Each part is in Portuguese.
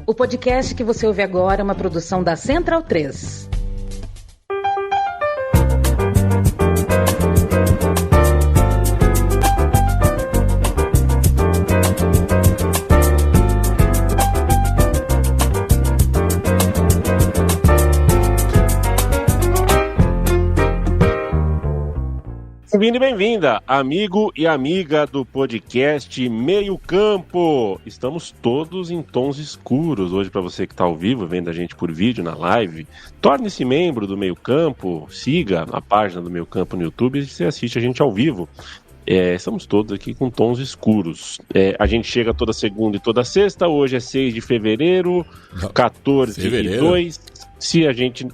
O podcast que você ouve agora é uma produção da Central 3. Bem-vindo e bem-vinda, amigo e amiga do podcast Meio Campo. Estamos todos em tons escuros hoje para você que está ao vivo, vendo a gente por vídeo na live. Torne-se membro do Meio Campo, siga a página do Meio Campo no YouTube e você assiste a gente ao vivo. Estamos todos aqui com tons escuros. A gente chega toda segunda e toda sexta. Hoje é 6 de fevereiro, 14h02. Se a gente...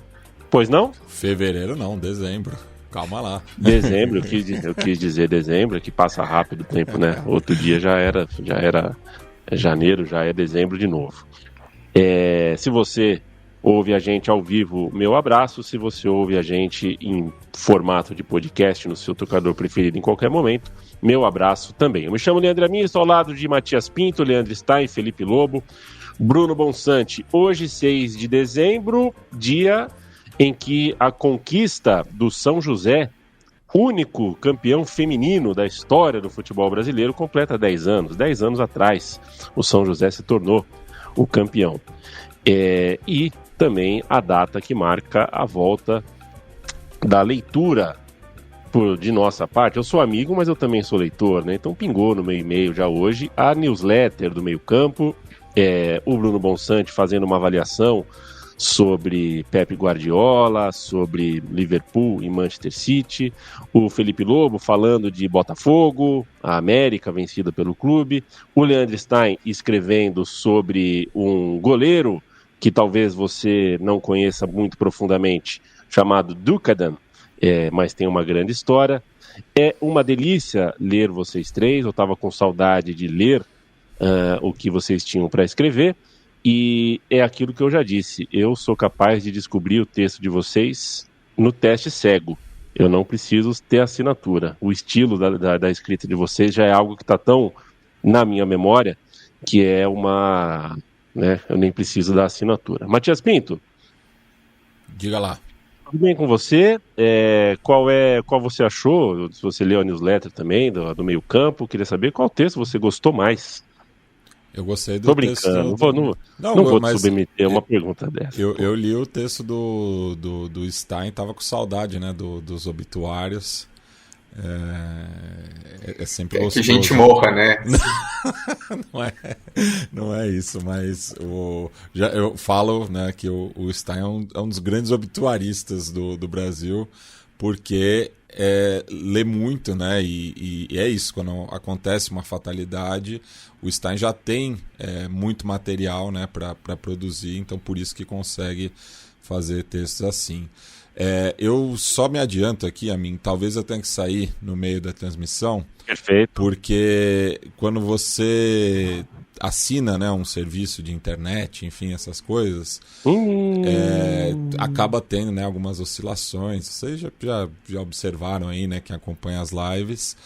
Pois não? Fevereiro não, dezembro. Calma lá. Dezembro, eu quis dizer dezembro, que passa rápido o tempo, né? Outro dia já era janeiro, já é dezembro de novo. Se você ouve a gente ao vivo, meu abraço. Se você ouve a gente em formato de podcast no seu tocador preferido em qualquer momento, meu abraço também. Eu me chamo Leandro Amin, estou ao lado de Matias Pinto, Leandro Stein, Felipe Lobo, Bruno Bonsante. Hoje, 6 de dezembro, dia em que a conquista do São José, único campeão feminino da história do futebol brasileiro, completa 10 anos. 10 anos atrás, o São José se tornou o campeão. E também a data que marca a volta da leitura de nossa parte. Eu sou amigo, mas eu também sou leitor, né? Então pingou no meu e-mail já hoje a newsletter do Meio Campo, o Bruno Bonsante fazendo uma avaliação sobre Pep Guardiola, sobre Liverpool e Manchester City, o Felipe Lobo falando de Botafogo, a América vencida pelo clube, o Leandro Stein escrevendo sobre um goleiro que talvez você não conheça muito profundamente, chamado Dukadan, mas tem uma grande história. É uma delícia ler vocês três, eu estava com saudade de ler o que vocês tinham para escrever. E é aquilo que eu já disse, eu sou capaz de descobrir o texto de vocês no teste cego. Eu não preciso ter assinatura. O estilo da escrita de vocês já é algo que está tão na minha memória que é uma... né, eu nem preciso da assinatura. Matias Pinto. Diga lá. Tudo bem com você? Qual você achou? Se você leu a newsletter também do Meio Campo, queria saber qual texto você gostou mais. Eu gostei do Tô brincando, texto... não vou te submeter a uma pergunta dessa. Eu li o texto do Stein, tava com saudade, né, dos obituários. É sempre gostoso. Que a gente morra, né? não é isso, mas eu falo, né, que o Stein é um dos grandes obituaristas do Brasil, porque lê muito, né? E é isso, quando acontece uma fatalidade, o Stein já tem muito material, né, para produzir, então por isso que consegue fazer textos assim. Eu só me adianto aqui, talvez eu tenha que sair no meio da transmissão. Perfeito. Porque quando você assina, né, um serviço de internet, enfim, essas coisas, acaba tendo, né, algumas oscilações. Vocês já observaram aí, né, quem acompanha as lives.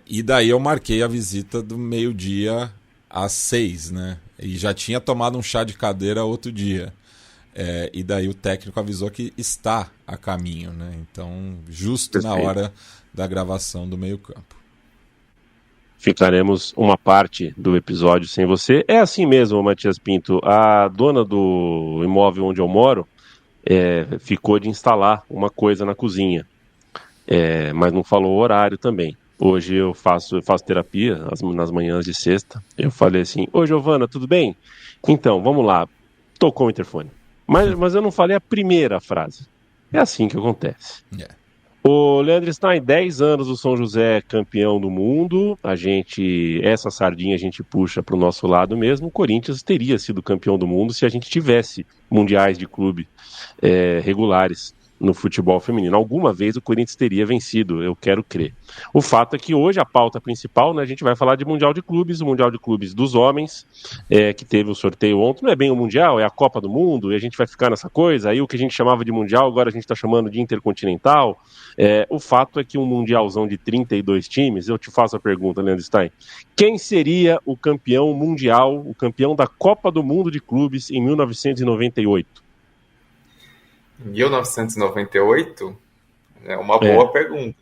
E daí eu marquei a visita do meio-dia às 6, né? E já tinha tomado um chá de cadeira outro dia. E daí o técnico avisou que está a caminho, né? Então, justo Perfeito. Na hora da gravação do Meio Campo. Ficaremos uma parte do episódio sem você. É assim mesmo, Matias Pinto. A dona do imóvel onde eu moro ficou de instalar uma coisa na cozinha, mas não falou o horário também. Hoje eu faço terapia nas manhãs de sexta. Eu falei assim: "Ô Giovana, tudo bem? Então, vamos lá." Tocou o interfone. Mas eu não falei a primeira frase. É assim que acontece. O Leandro Stein, 10 anos do São José campeão do mundo. Essa sardinha a gente puxa para o nosso lado mesmo. O Corinthians teria sido campeão do mundo se a gente tivesse mundiais de clube regulares no futebol feminino. Alguma vez o Corinthians teria vencido, eu quero crer. O fato é que hoje a pauta principal, né, a gente vai falar de Mundial de Clubes, o Mundial de Clubes dos homens, que teve o sorteio ontem. Não é bem o Mundial, é a Copa do Mundo, e a gente vai ficar nessa coisa. Aí o que a gente chamava de Mundial, agora a gente está chamando de Intercontinental. O fato é que um Mundialzão de 32 times, eu te faço a pergunta, Leandro Stein, quem seria o campeão mundial, o campeão da Copa do Mundo de Clubes em 1998? 1998 é uma boa pergunta.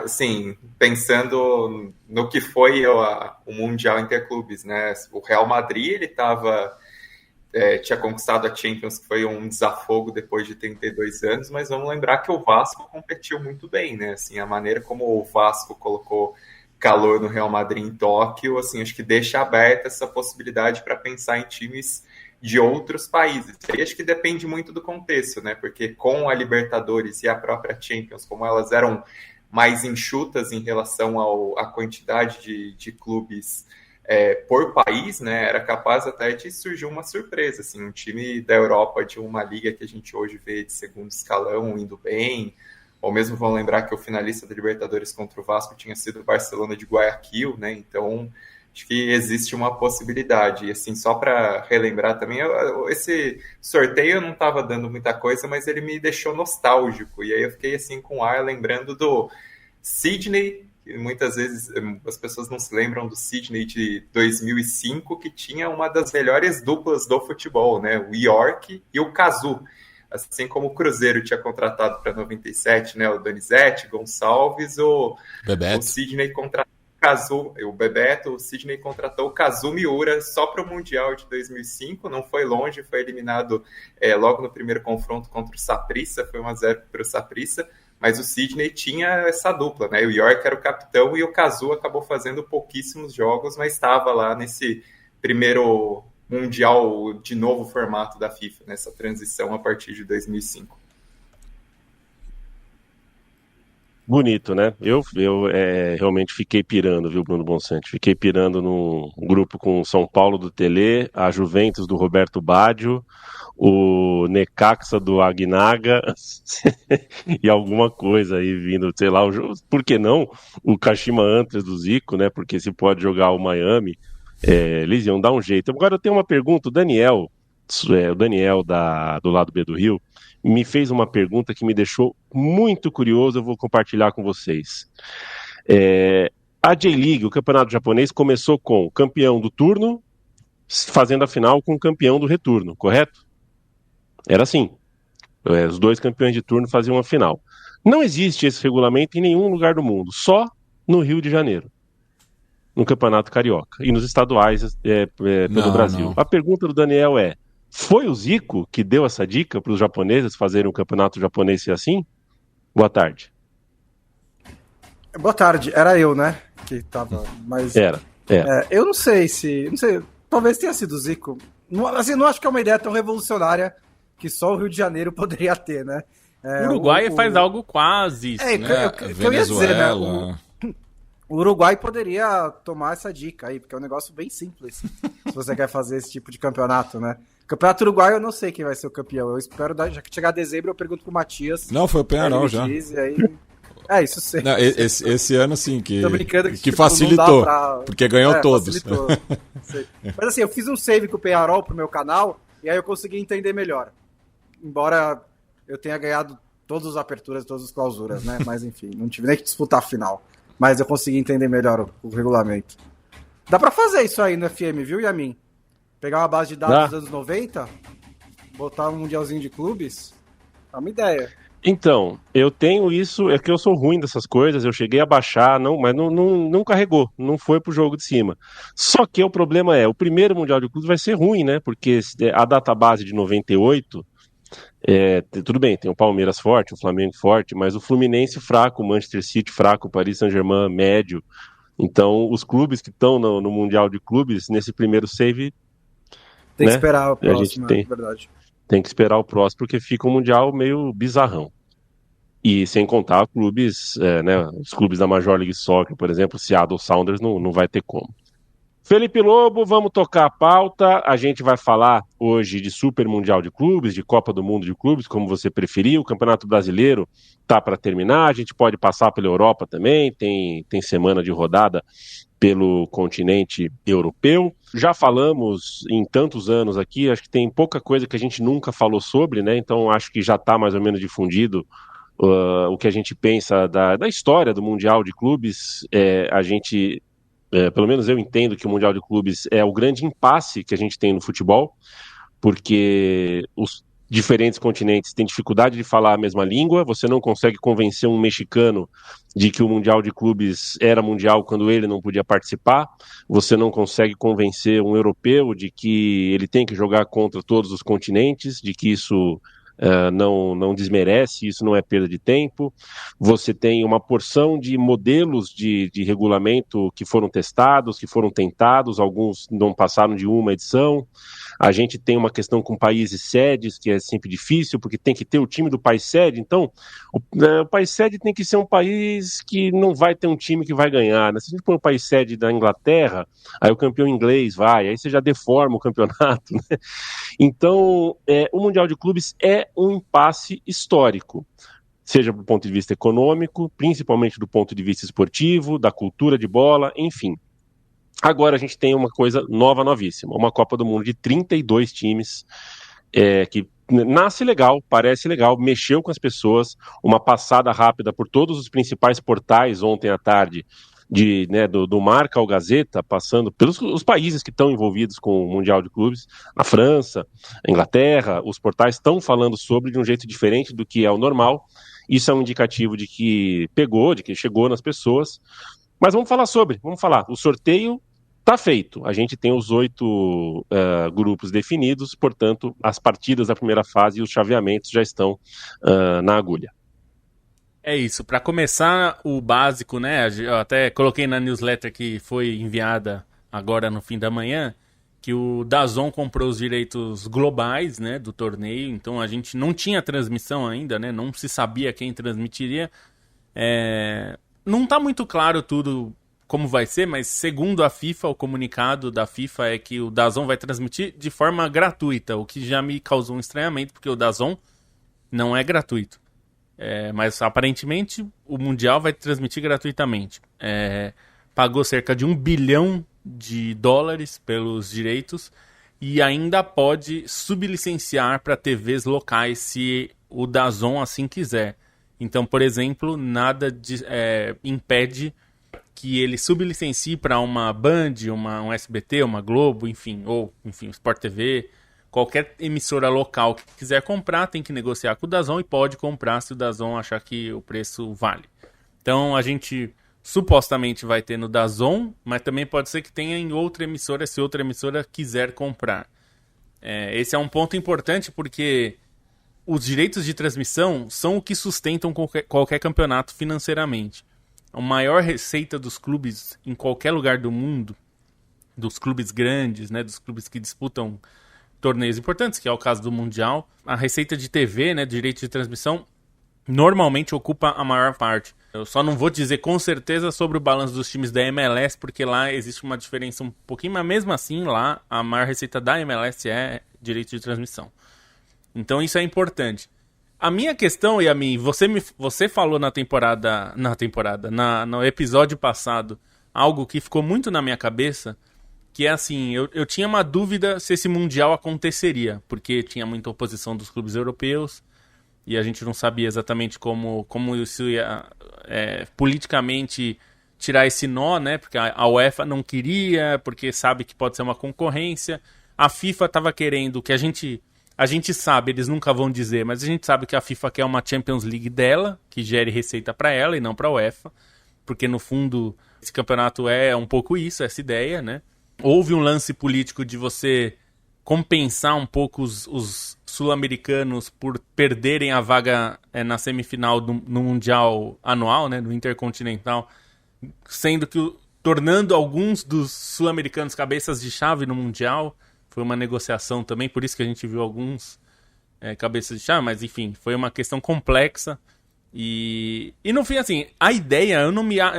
Assim, pensando no que foi o Mundial Interclubes, né? O Real Madrid ele tinha conquistado a Champions, que foi um desafogo depois de 32 anos, mas vamos lembrar que o Vasco competiu muito bem, né? Assim, a maneira como o Vasco colocou calor no Real Madrid em Tóquio, assim, acho que deixa aberta essa possibilidade para pensar em times de outros países. E acho que depende muito do contexto, né? Porque com a Libertadores e a própria Champions, como elas eram mais enxutas em relação à quantidade de clubes por país, né? Era capaz até de surgir uma surpresa, assim, um time da Europa de uma liga que a gente hoje vê de segundo escalão indo bem, ou mesmo vão lembrar que o finalista da Libertadores contra o Vasco tinha sido o Barcelona de Guayaquil, né? Então acho que existe uma possibilidade. E assim, só para relembrar também, esse sorteio eu não estava dando muita coisa, mas ele me deixou nostálgico. E aí eu fiquei assim com ar lembrando do Sydney, que muitas vezes as pessoas não se lembram do Sydney de 2005, que tinha uma das melhores duplas do futebol, né? O York e o Cazu. Assim como o Cruzeiro tinha contratado para 97, né? O Donizete, Gonçalves, o Sydney contratou o Bebeto, o Sydney contratou o Kazu Miura só para o Mundial de 2005, não foi longe, foi eliminado logo no primeiro confronto contra o Saprissa, foi 1-0 para o Saprissa, mas o Sydney tinha essa dupla, né? O York era o capitão e o Kazu acabou fazendo pouquíssimos jogos, mas estava lá nesse primeiro Mundial de novo formato da FIFA, nessa transição a partir de 2005. Bonito, né? Eu realmente fiquei pirando, viu, Bruno Bonsante? Fiquei pirando num grupo com o São Paulo do Tele, a Juventus do Roberto Baggio, o Necaxa do Agnaga e alguma coisa aí vindo, sei lá, por que não o Kashima Antlers do Zico, né? Porque se pode jogar o Miami, eles iam dar um jeito. Agora eu tenho uma pergunta, o Daniel do lado B do Rio, me fez uma pergunta que me deixou muito curioso, eu vou compartilhar com vocês. A J-League, o campeonato japonês, começou com o campeão do turno fazendo a final com o campeão do retorno, correto? Era assim. Os dois campeões de turno faziam a final. Não existe esse regulamento em nenhum lugar do mundo, só no Rio de Janeiro, no Campeonato Carioca e nos estaduais pelo Brasil. Não. A pergunta do Daniel foi o Zico que deu essa dica para os japoneses fazerem um campeonato japonês ser assim? Boa tarde. Boa tarde, era eu, né? Que tava, mas... Era. Eu não sei, talvez tenha sido o Zico. Não acho que é uma ideia tão revolucionária que só o Rio de Janeiro poderia ter, né? O Uruguai faz algo quase isso. Eu ia dizer, né? O Uruguai poderia tomar essa dica aí, porque é um negócio bem simples, se você quer fazer esse tipo de campeonato, né? Campeonato Uruguai eu não sei quem vai ser o campeão, eu espero, já que chegar dezembro eu pergunto pro Matias. Não, foi o Penharol já. Isso sim. Não, esse ano sim, que tipo, facilitou, porque ganhou todos. Mas assim, eu fiz um save com o Penharol pro meu canal, e aí eu consegui entender melhor. Embora eu tenha ganhado todas as aperturas, todas as clausuras, né? Mas enfim, não tive nem que disputar a final. Mas eu consegui entender melhor o regulamento. Dá pra fazer isso aí no FM, viu, Yamin? Pegar uma base de dados dos anos 90, botar um mundialzinho de clubes, é uma ideia. Então, eu tenho isso, é que eu sou ruim dessas coisas, eu cheguei a baixar, mas não carregou, não foi pro jogo de cima. Só que o problema o primeiro Mundial de Clubes vai ser ruim, né? Porque a database de 98... tudo bem, tem o Palmeiras forte, o Flamengo forte, mas o Fluminense fraco, o Manchester City fraco, o Paris Saint-Germain médio. Então, os clubes que estão no Mundial de Clubes, nesse primeiro save... Tem que esperar o próximo, verdade. Tem que esperar o próximo, porque fica um Mundial meio bizarrão. E sem contar clubes, os clubes da Major League Soccer, por exemplo, Seattle Sounders não vai ter como. Felipe Lobo, vamos tocar a pauta. A gente vai falar hoje de Super Mundial de Clubes, de Copa do Mundo de Clubes, como você preferir. O Campeonato Brasileiro tá para terminar. A gente pode passar pela Europa também. Tem semana de rodada pelo continente europeu. Já falamos em tantos anos aqui, acho que tem pouca coisa que a gente nunca falou sobre, né? Então acho que já está mais ou menos difundido o que a gente pensa da história do Mundial de Clubes. A gente, pelo menos eu entendo que o Mundial de Clubes é o grande impasse que a gente tem no futebol, porque os diferentes continentes têm dificuldade de falar a mesma língua, você não consegue convencer um mexicano de que o Mundial de Clubes era mundial quando ele não podia participar, você não consegue convencer um europeu de que ele tem que jogar contra todos os continentes, de que isso não desmerece, isso não é perda de tempo. Você tem uma porção de modelos de regulamento que foram testados, que foram tentados, alguns não passaram de uma edição. A gente tem uma questão com países sedes, que é sempre difícil, porque tem que ter o time do país sede. Então, o país sede tem que ser um país que não vai ter um time que vai ganhar, né? Se a gente põe o país sede da Inglaterra, aí o campeão inglês vai, aí você já deforma o campeonato, né? Então, o Mundial de Clubes é um impasse histórico, seja do ponto de vista econômico, principalmente do ponto de vista esportivo, da cultura de bola, enfim. Agora a gente tem uma coisa nova, novíssima, uma Copa do Mundo de 32 times, que nasce legal, parece legal, mexeu com as pessoas, uma passada rápida por todos os principais portais ontem à tarde, do Marca ao Gazeta, passando pelos os países que estão envolvidos com o Mundial de Clubes, a França, a Inglaterra, os portais estão falando sobre de um jeito diferente do que é o normal. Isso é um indicativo de que pegou, de que chegou nas pessoas. Mas vamos falar. O sorteio está feito. A gente tem os 8 grupos definidos, portanto, as partidas da primeira fase e os chaveamentos já estão na agulha. É isso. Para começar, o básico, né? Eu até coloquei na newsletter que foi enviada agora no fim da manhã, que o DAZN comprou os direitos globais, né, do torneio. Então a gente não tinha transmissão ainda, né? Não se sabia quem transmitiria. Não está muito claro tudo como vai ser, mas segundo a FIFA, o comunicado da FIFA é que o DAZN vai transmitir de forma gratuita, o que já me causou um estranhamento, porque o DAZN não é gratuito. Mas aparentemente o Mundial vai transmitir gratuitamente. Pagou cerca de $1 bilhão pelos direitos e ainda pode sublicenciar para TVs locais se o DAZN assim quiser. Então, por exemplo, nada impede que ele sublicencie para uma Band, um SBT, uma Globo, enfim, Sport TV. Qualquer emissora local que quiser comprar tem que negociar com o DAZN e pode comprar se o DAZN achar que o preço vale. Então a gente supostamente vai ter no DAZN, mas também pode ser que tenha em outra emissora se outra emissora quiser comprar. Esse é um ponto importante porque os direitos de transmissão são o que sustentam qualquer campeonato financeiramente. A maior receita dos clubes em qualquer lugar do mundo, dos clubes grandes, né, dos clubes que disputam torneios importantes, que é o caso do Mundial, a receita de TV, né, direito de transmissão, normalmente ocupa a maior parte. Eu só não vou dizer com certeza sobre o balanço dos times da MLS, porque lá existe uma diferença um pouquinho, mas mesmo assim lá a maior receita da MLS é direito de transmissão. Então isso é importante. A minha questão, Yamin, você falou no episódio passado, algo que ficou muito na minha cabeça, que é assim, eu tinha uma dúvida se esse Mundial aconteceria, porque tinha muita oposição dos clubes europeus, e a gente não sabia exatamente como isso ia politicamente tirar esse nó, né? Porque a UEFA não queria, porque sabe que pode ser uma concorrência. A FIFA estava querendo, que a gente sabe, eles nunca vão dizer, mas a gente sabe que a FIFA quer uma Champions League dela, que gere receita para ela e não para a UEFA, porque no fundo esse campeonato é um pouco isso, essa ideia, né? Houve um lance político de você compensar um pouco os sul-americanos por perderem a vaga na semifinal no Mundial anual, né, no Intercontinental, sendo que tornando alguns dos sul-americanos cabeças de chave no Mundial. Foi uma negociação também, por isso que a gente viu alguns cabeças de chave, mas enfim, foi uma questão complexa. E no fim, assim, a ideia, eu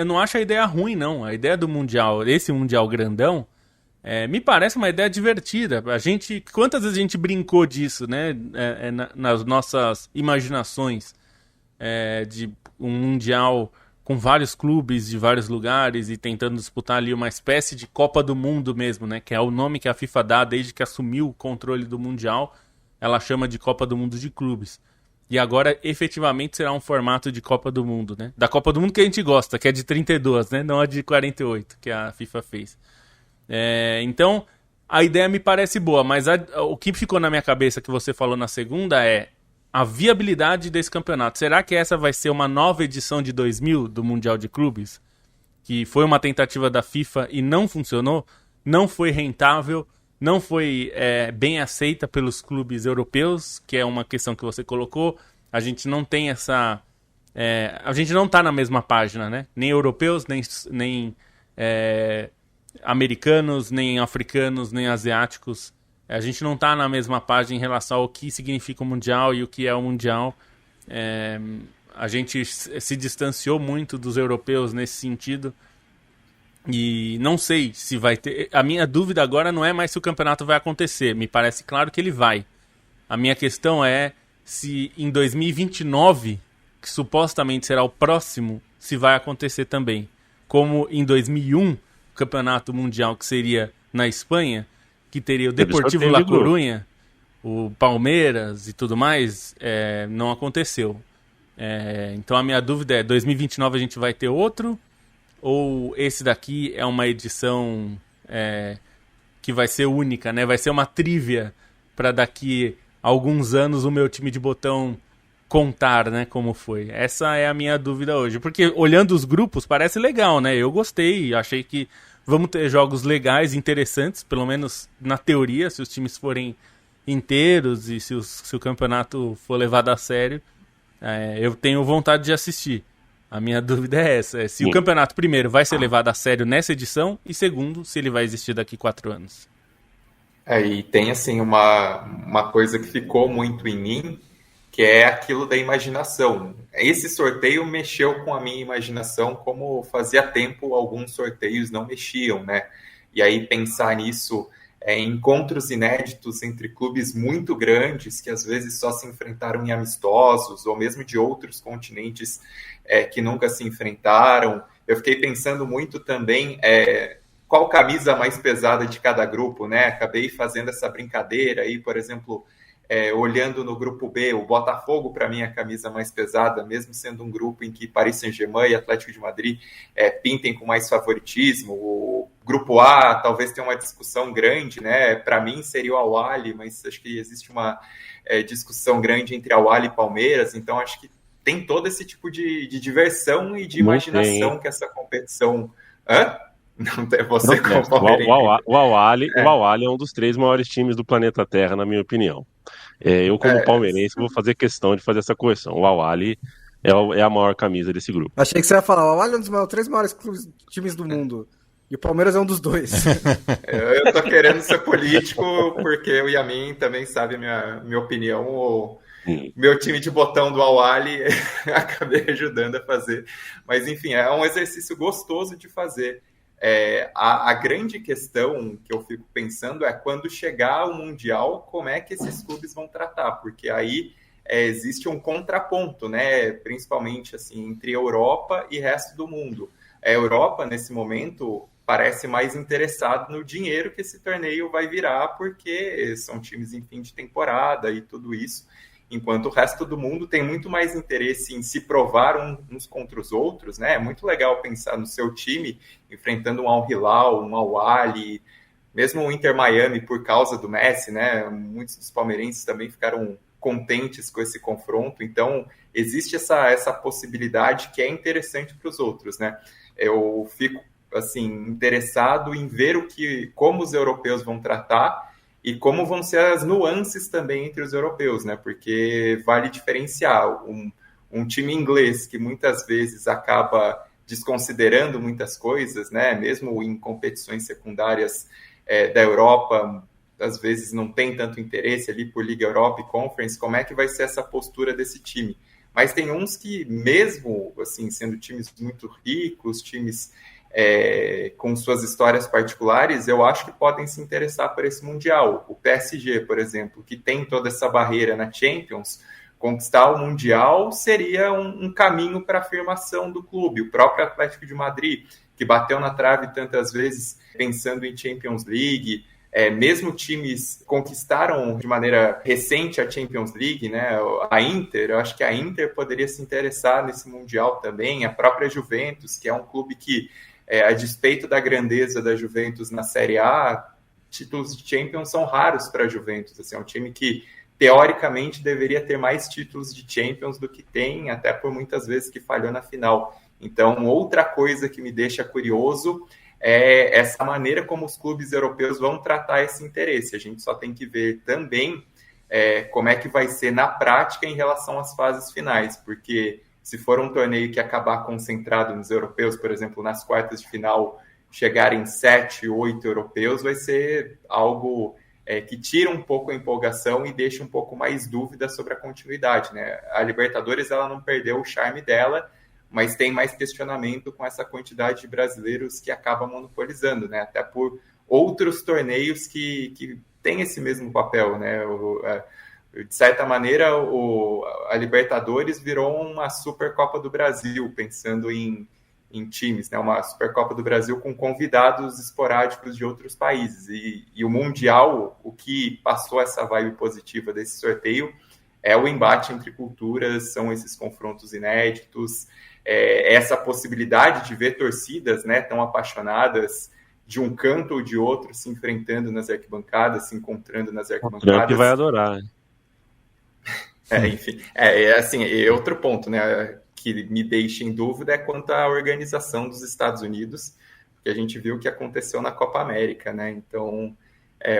não acho a ideia ruim, não. A ideia do Mundial, esse Mundial grandão, Me parece uma ideia divertida. Quantas vezes a gente brincou disso, né? Nas nossas imaginações, de um mundial com vários clubes de vários lugares e tentando disputar ali uma espécie de Copa do Mundo mesmo, né? Que é o nome que a FIFA dá desde que assumiu o controle do mundial. Ela chama de Copa do Mundo de clubes. E agora, efetivamente, será um formato de Copa do Mundo, né? Da Copa do Mundo que a gente gosta, que é de 32, né? Não a de 48, que a FIFA fez. Então, a ideia me parece boa, mas o que ficou na minha cabeça que você falou na segunda é a viabilidade desse campeonato. Será que essa vai ser uma nova edição de 2000 do Mundial de Clubes? Que foi uma tentativa da FIFA e não funcionou? Não foi rentável? Não foi bem aceita pelos clubes europeus, que é uma questão que você colocou. A gente não tem essa... a gente não está na mesma página, né? Nem europeus, nem americanos, nem africanos, nem asiáticos. A gente não está na mesma página em relação ao que significa o Mundial e o que é o Mundial. A gente se distanciou muito dos europeus nesse sentido. E não sei se vai ter... A minha dúvida agora não é mais se o campeonato vai acontecer. Me parece claro que ele vai. A minha questão é se em 2029, que supostamente será o próximo, se vai acontecer também. Como em 2001, o campeonato mundial que seria na Espanha, que teria o Deportivo La Coruña, o Palmeiras e tudo mais, não aconteceu. Então a minha dúvida é, 2029 a gente vai ter outro? Ou esse daqui é uma edição que vai ser única, né? Vai ser uma trivia para daqui a alguns anos o meu time de botão contar, né, como foi. Essa é a minha dúvida hoje. Porque olhando os grupos parece legal, né? Eu gostei, achei que vamos ter jogos legais, interessantes, pelo menos na teoria, se os times forem inteiros e se o campeonato for levado a sério. Eu tenho vontade de assistir. A minha dúvida é essa. Se o campeonato, primeiro, vai ser levado a sério nessa edição e, segundo, se ele vai existir daqui 4 anos. E tem, assim, uma coisa que ficou muito em mim, que é aquilo da imaginação. Esse sorteio mexeu com a minha imaginação, como fazia tempo alguns sorteios não mexiam, né? E aí pensar nisso, encontros inéditos entre clubes muito grandes, que às vezes só se enfrentaram em amistosos, ou mesmo de outros continentes que nunca se enfrentaram. Eu fiquei pensando muito também qual camisa mais pesada de cada grupo, né? Acabei fazendo essa brincadeira aí, por exemplo, olhando no grupo B, o Botafogo, para mim, é a camisa mais pesada, mesmo sendo um grupo em que Paris Saint-Germain e Atlético de Madrid pintem com mais favoritismo. O grupo A talvez tenha uma discussão grande, né? Para mim seria o Al-Ahly, mas acho que existe uma discussão grande entre Al-Ahly e Palmeiras, então acho que tem todo esse tipo de diversão e de imaginação que essa competição... Não tem, você como palmeirense. O Al-Ahly é um dos 3 maiores times do planeta Terra, na minha opinião. Eu, como palmeirense, vou fazer questão de fazer essa correção. O Al-Ahly é a maior camisa desse grupo. Achei que você ia falar, o Al-Ahly é um dos 3 maiores times do mundo. E o Palmeiras é um dos 2. Eu tô querendo ser político, porque o Yamin também sabe a minha opinião. O meu time de botão do Al-Ahly acabei ajudando a fazer. Mas, enfim, é um exercício gostoso de fazer. A grande questão que eu fico pensando é quando chegar o Mundial, como é que esses clubes vão tratar, porque aí existe um contraponto, né? Principalmente assim, entre Europa e resto do mundo. A Europa, nesse momento, parece mais interessado no dinheiro que esse torneio vai virar, porque são times em fim de temporada e tudo isso. Enquanto o resto do mundo tem muito mais interesse em se provar uns contra os outros, né? É muito legal pensar no seu time enfrentando um Al-Hilal, um Al-Ahly, mesmo o Inter Miami por causa do Messi, né? Muitos dos palmeirenses também ficaram contentes com esse confronto. Então, existe essa possibilidade que é interessante para os outros, né? Eu fico assim interessado em ver como os europeus vão tratar e como vão ser as nuances também entre os europeus, né? Porque vale diferenciar um time inglês que muitas vezes acaba desconsiderando muitas coisas, né? Mesmo em competições secundárias da Europa, às vezes não tem tanto interesse ali por Liga Europa e Conference. Como é que vai ser essa postura desse time? Mas tem uns que, mesmo assim, sendo times muito ricos, times com suas histórias particulares, eu acho que podem se interessar por esse Mundial. O PSG, por exemplo, que tem toda essa barreira na Champions, conquistar o Mundial seria um caminho para a afirmação do clube. O próprio Atlético de Madrid, que bateu na trave tantas vezes pensando em Champions League, mesmo times conquistaram de maneira recente a Champions League, né? A Inter, eu acho que a Inter poderia se interessar nesse Mundial também, a própria Juventus, que é um clube que, a despeito da grandeza da Juventus na Série A, títulos de Champions são raros para a Juventus. Assim, é um time que, teoricamente, deveria ter mais títulos de Champions do que tem, até por muitas vezes que falhou na final. Então, outra coisa que me deixa curioso é essa maneira como os clubes europeus vão tratar esse interesse. A gente só tem que ver também como é que vai ser na prática em relação às fases finais, porque se for um torneio que acabar concentrado nos europeus, por exemplo, nas quartas de final, chegarem 7, 8 europeus, vai ser algo que tira um pouco a empolgação e deixa um pouco mais dúvida sobre a continuidade, né? A Libertadores, ela não perdeu o charme dela, mas tem mais questionamento com essa quantidade de brasileiros que acaba monopolizando, né? Até por outros torneios que têm esse mesmo papel, né? De certa maneira, a Libertadores virou uma Supercopa do Brasil, pensando em times, né? Uma Supercopa do Brasil com convidados esporádicos de outros países. E o Mundial, o que passou essa vibe positiva desse sorteio é o embate entre culturas, são esses confrontos inéditos, essa possibilidade de ver torcidas, né, tão apaixonadas de um canto ou de outro se enfrentando nas arquibancadas, se encontrando nas arquibancadas. O Trump vai adorar. Enfim, assim, outro ponto, né, que me deixa em dúvida é quanto à organização dos Estados Unidos, que a gente viu o que aconteceu na Copa América, né? Então,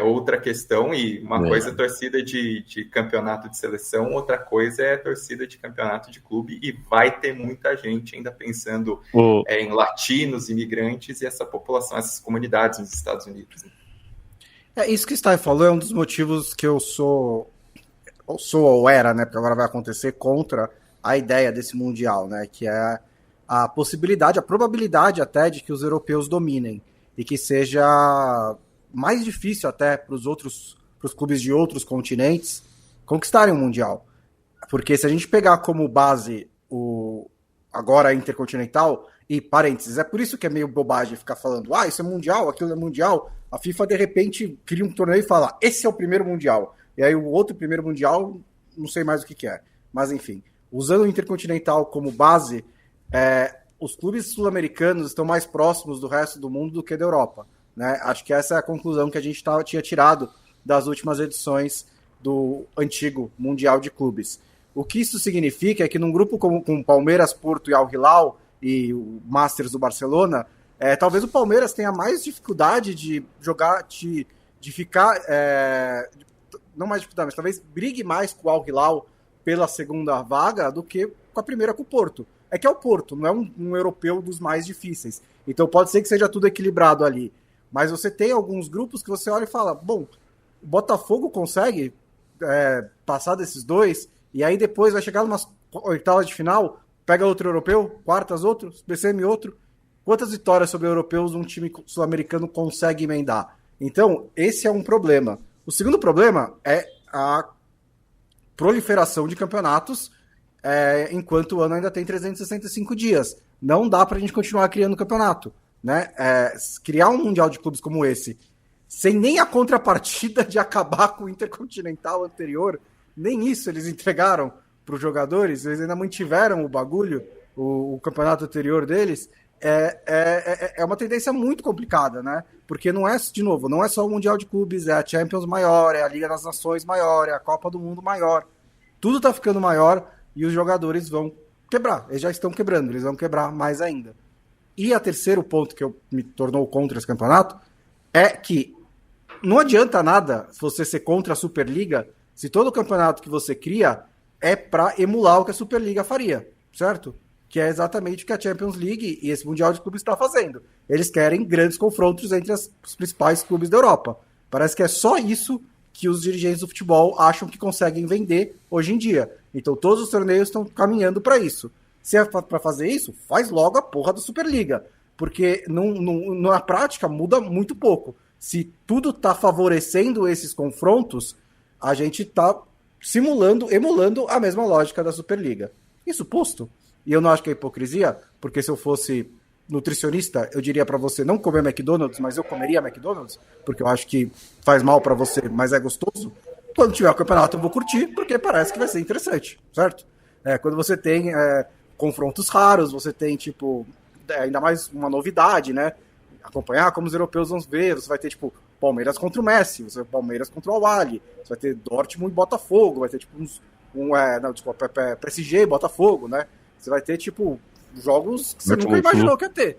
outra questão, e uma coisa é torcida de campeonato de seleção, outra coisa é torcida de campeonato de clube, e vai ter muita gente ainda pensando em latinos, imigrantes e essa população, essas comunidades nos Estados Unidos. Isso que o Stein falou é um dos motivos que eu sou ou era, né, porque agora vai acontecer, contra a ideia desse Mundial, né, que é a possibilidade, a probabilidade até de que os europeus dominem e que seja mais difícil até para os clubes de outros continentes conquistarem o Mundial. Porque se a gente pegar como base o agora Intercontinental, e parênteses, é por isso que é meio bobagem ficar falando, isso é Mundial, aquilo é Mundial, a FIFA de repente cria um torneio e fala, esse é o primeiro Mundial, e aí o outro primeiro Mundial, não sei mais o que é, mas enfim, usando o Intercontinental como base, os clubes sul-americanos estão mais próximos do resto do mundo do que da Europa. Né? Acho que essa é a conclusão que a gente tinha tirado das últimas edições do antigo Mundial de Clubes. O que isso significa é que num grupo com Palmeiras, Porto e Al Hilal e o Masters do Barcelona, talvez o Palmeiras tenha mais dificuldade de jogar, de ficar, não mais dificuldade, mas talvez brigue mais com o Al Hilal pela segunda vaga do que com a primeira com o Porto. É que é o Porto, não é um europeu dos mais difíceis. Então pode ser que seja tudo equilibrado ali. Mas você tem alguns grupos que você olha e fala, bom, o Botafogo consegue passar desses dois, e aí depois vai chegar umas oitavas de final, pega outro europeu, quartas outro, BCM outro. Quantas vitórias sobre europeus um time sul-americano consegue emendar? Então, esse é um problema. O segundo problema é a proliferação de campeonatos, enquanto o ano ainda tem 365 dias. Não dá pra gente continuar criando campeonato. Né? Criar um Mundial de Clubes como esse, sem nem a contrapartida de acabar com o Intercontinental anterior, nem isso eles entregaram para os jogadores, eles ainda mantiveram o bagulho, o campeonato anterior deles, é uma tendência muito complicada, né? Porque não é, de novo, não é só o Mundial de Clubes, é a Champions maior, é a Liga das Nações maior, é a Copa do Mundo maior. Tudo tá ficando maior e os jogadores vão quebrar. Eles já estão quebrando, eles vão quebrar mais ainda. E o terceiro ponto que me tornou contra esse campeonato é que não adianta nada você ser contra a Superliga se todo o campeonato que você cria é para emular o que a Superliga faria, certo? Que é exatamente o que a Champions League e esse Mundial de Clubes está fazendo. Eles querem grandes confrontos entre os principais clubes da Europa. Parece que é só isso que os dirigentes do futebol acham que conseguem vender hoje em dia. Então todos os torneios estão caminhando para isso. Se é para fazer isso, faz logo a porra da Superliga. porque na prática muda muito pouco. Se tudo está favorecendo esses confrontos, a gente está emulando a mesma lógica da Superliga. Isso posto. E eu não acho que é hipocrisia, porque se eu fosse nutricionista, eu diria para você não comer McDonald's, mas eu comeria McDonald's, porque eu acho que faz mal para você, mas é gostoso. Quando tiver o campeonato eu vou curtir, porque parece que vai ser interessante, certo? Quando você tem confrontos raros, você tem, tipo, ainda mais uma novidade, né? Acompanhar como os europeus vão ver, você vai ter, tipo, Palmeiras contra o Messi, você vai ter Palmeiras contra o Al-Ahly, você vai ter Dortmund e Botafogo, vai ter, tipo, PSG e Botafogo, né? Você vai ter, tipo, jogos que você nunca imaginou que ia ter.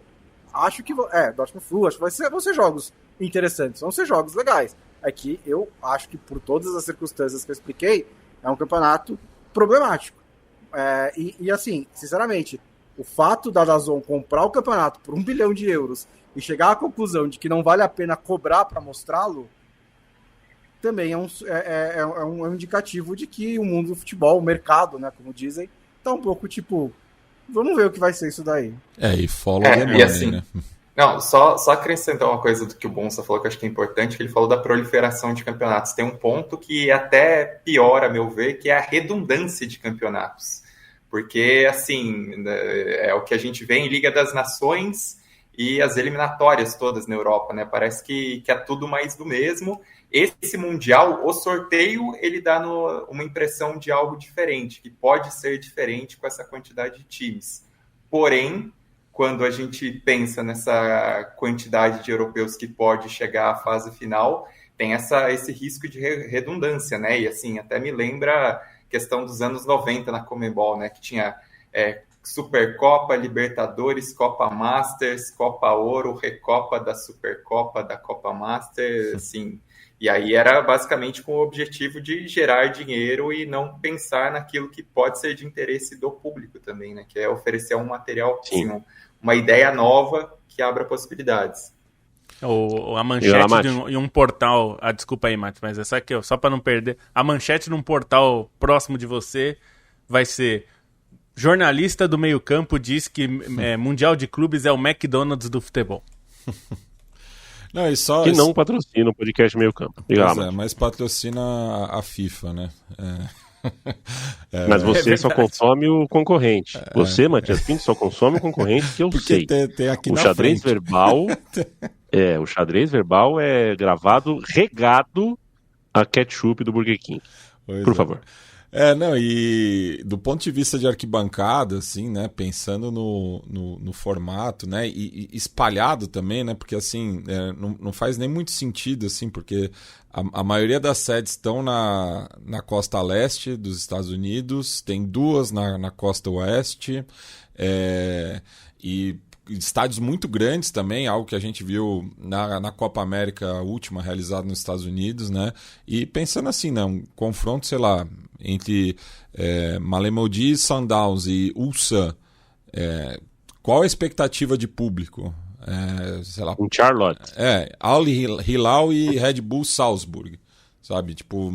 Acho que... Dortmund Flu, acho que vão ser jogos interessantes, vão ser jogos legais. É que eu acho que, por todas as circunstâncias que eu expliquei, é um campeonato problemático. E assim, sinceramente, o fato da DAZN comprar o campeonato por 1 bilhão de euros e chegar à conclusão de que não vale a pena cobrar para mostrá-lo, também é um indicativo de que o mundo do futebol, o mercado, né, como dizem, tá um pouco tipo, vamos ver o que vai ser isso daí. E follow the money, assim, né? Não, só acrescentar uma coisa do que o Bonsa falou que eu acho que é importante, que ele falou da proliferação de campeonatos. Tem um ponto que até pior, a meu ver, que é a redundância de campeonatos. Porque, assim, é o que a gente vê em Liga das Nações e as eliminatórias todas na Europa, né? Parece que é tudo mais do mesmo. Esse Mundial, o sorteio, ele dá uma impressão de algo diferente, que pode ser diferente com essa quantidade de times. Porém, quando a gente pensa nessa quantidade de europeus que pode chegar à fase final, tem esse risco de redundância, né? E assim, até me lembra a questão dos anos 90 na Conmebol, né? Que tinha Supercopa, Libertadores, Copa Masters, Copa Ouro, Recopa da Supercopa, da Copa Master, assim. E aí era basicamente com o objetivo de gerar dinheiro e não pensar naquilo que pode ser de interesse do público também, né? Que é oferecer um material, assim, uma ideia nova que abra possibilidades. A manchete em um portal... desculpa aí, Mate, mas essa aqui, só para não perder. A manchete num portal próximo de você vai ser: jornalista do meio-campo diz que Mundial de Clubes é o McDonald's do futebol. Não, não patrocina o podcast Meio Campo. Mas patrocina a FIFA, né? Mas você só consome o concorrente. Você, Matias Pinto, só consome o concorrente, que eu sei. Tem aqui o xadrez verbal. O xadrez verbal é gravado regado a ketchup do Burger King. Por favor. E do ponto de vista de arquibancada, assim, né, pensando no formato, né, e espalhado também, né, porque assim, não faz nem muito sentido, assim, porque a maioria das sedes estão na costa leste dos Estados Unidos, tem 2 na costa oeste, e estádios muito grandes também, algo que a gente viu na Copa América última, realizada nos Estados Unidos, né? E pensando assim, né, um confronto, sei lá, entre Malemodi Sundowns e Ulsan, qual a expectativa de público? Sei lá, Charlotte. Al Hilal e Red Bull Salzburg, sabe? Tipo...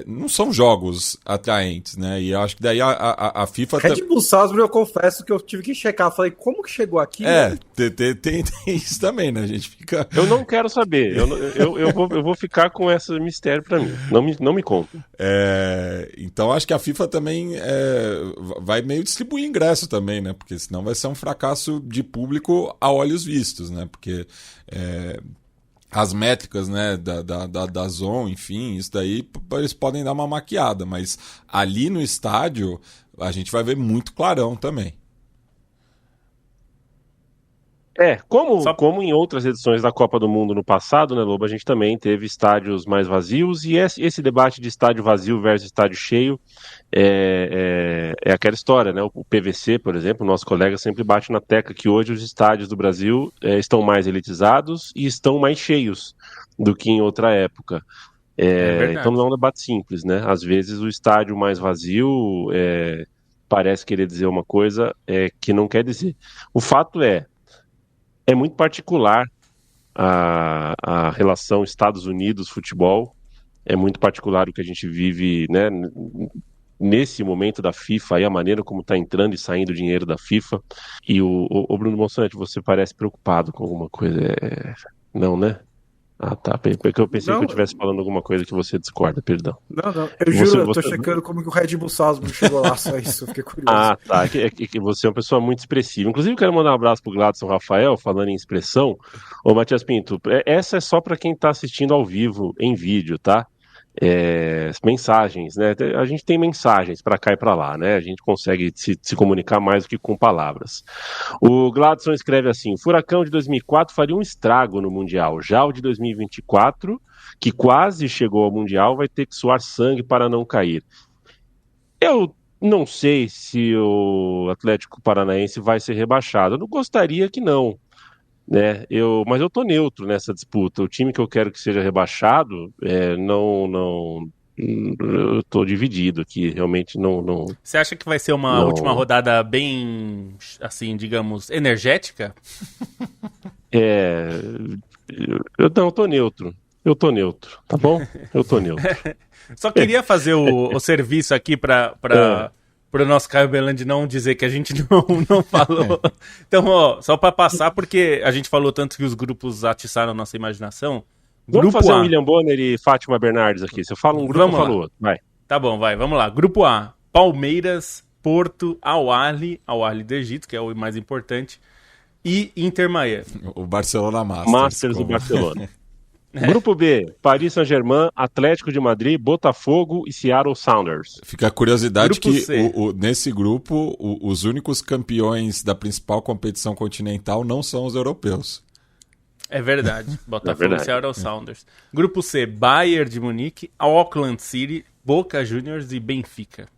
não são jogos atraentes, né? E eu acho que daí a FIFA... Red Bull Salzburg, eu confesso que eu tive que checar. Falei, como que chegou aqui? Tem isso também, né? A gente fica... Eu não quero saber. Eu vou ficar com esse mistério pra mim. Não me conta. Então acho que a FIFA também vai meio distribuir ingresso também, né? Porque senão vai ser um fracasso de público a olhos vistos, né? Porque... as métricas, né, da Zone, enfim, isso daí eles podem dar uma maquiada, mas ali no estádio a gente vai ver muito clarão também. Como em outras edições da Copa do Mundo no passado, né, Lobo, a gente também teve estádios mais vazios, e esse debate de estádio vazio versus estádio cheio é aquela história, né? O PVC, por exemplo, nosso colega sempre bate na tecla que hoje os estádios do Brasil estão mais elitizados e estão mais cheios do que em outra época. Então não é um debate simples, né? Às vezes o estádio mais vazio parece querer dizer uma coisa que não quer dizer. O fato é muito particular a relação Estados Unidos-futebol, é muito particular o que a gente vive, né, nesse momento da FIFA, aí, a maneira como está entrando e saindo o dinheiro da FIFA. E o Bruno Monsanto, você parece preocupado com alguma coisa. Não, né? Ah, tá. Porque eu pensei que eu estivesse falando alguma coisa que você discorda, perdão. Não. Eu juro, eu tô checando como que o Red Bull Salzburg chegou lá, só isso, eu fiquei curioso. Ah, tá. É que você é uma pessoa muito expressiva. Inclusive, eu quero mandar um abraço pro Gladson Rafael, falando em expressão. Ô, Matias Pinto, essa é só para quem tá assistindo ao vivo, em vídeo, tá? Mensagens, né? A gente tem mensagens para cá e para lá, né? A gente consegue se comunicar mais do que com palavras. O Gladson escreve assim: o Furacão de 2004 faria um estrago no Mundial. Já o de 2024, que quase chegou ao Mundial, vai ter que suar sangue para não cair. Eu não sei se o Atlético Paranaense vai ser rebaixado. Eu não gostaria que não, né? Mas eu tô neutro nessa disputa. O time que eu quero que seja rebaixado, eu tô dividido aqui, realmente não. Você acha que vai ser uma última rodada bem, assim, digamos, energética? Eu tô neutro. Eu tô neutro, tá bom? Eu tô neutro. Só queria fazer o serviço aqui para o nosso Caio Belandi não dizer que a gente não falou. Então, só para passar, porque a gente falou tanto que os grupos atiçaram a nossa imaginação. Vamos fazer um William Bonner e Fátima Bernardes aqui. Se eu falo um grupo, eu falo outro. Vai. Tá bom, vamos lá. Grupo A, Palmeiras, Porto, Al-Ahly do Egito, que é o mais importante, e Inter Miami. O Barcelona Masters do Barcelona. Grupo B, Paris Saint-Germain, Atlético de Madrid, Botafogo e Seattle Sounders. Fica a curiosidade Grupo que nesse grupo, os únicos campeões da principal competição continental não são os europeus. É verdade. Botafogo e Seattle Sounders. Grupo C, Bayern de Munique, Auckland City, Boca Juniors e Benfica.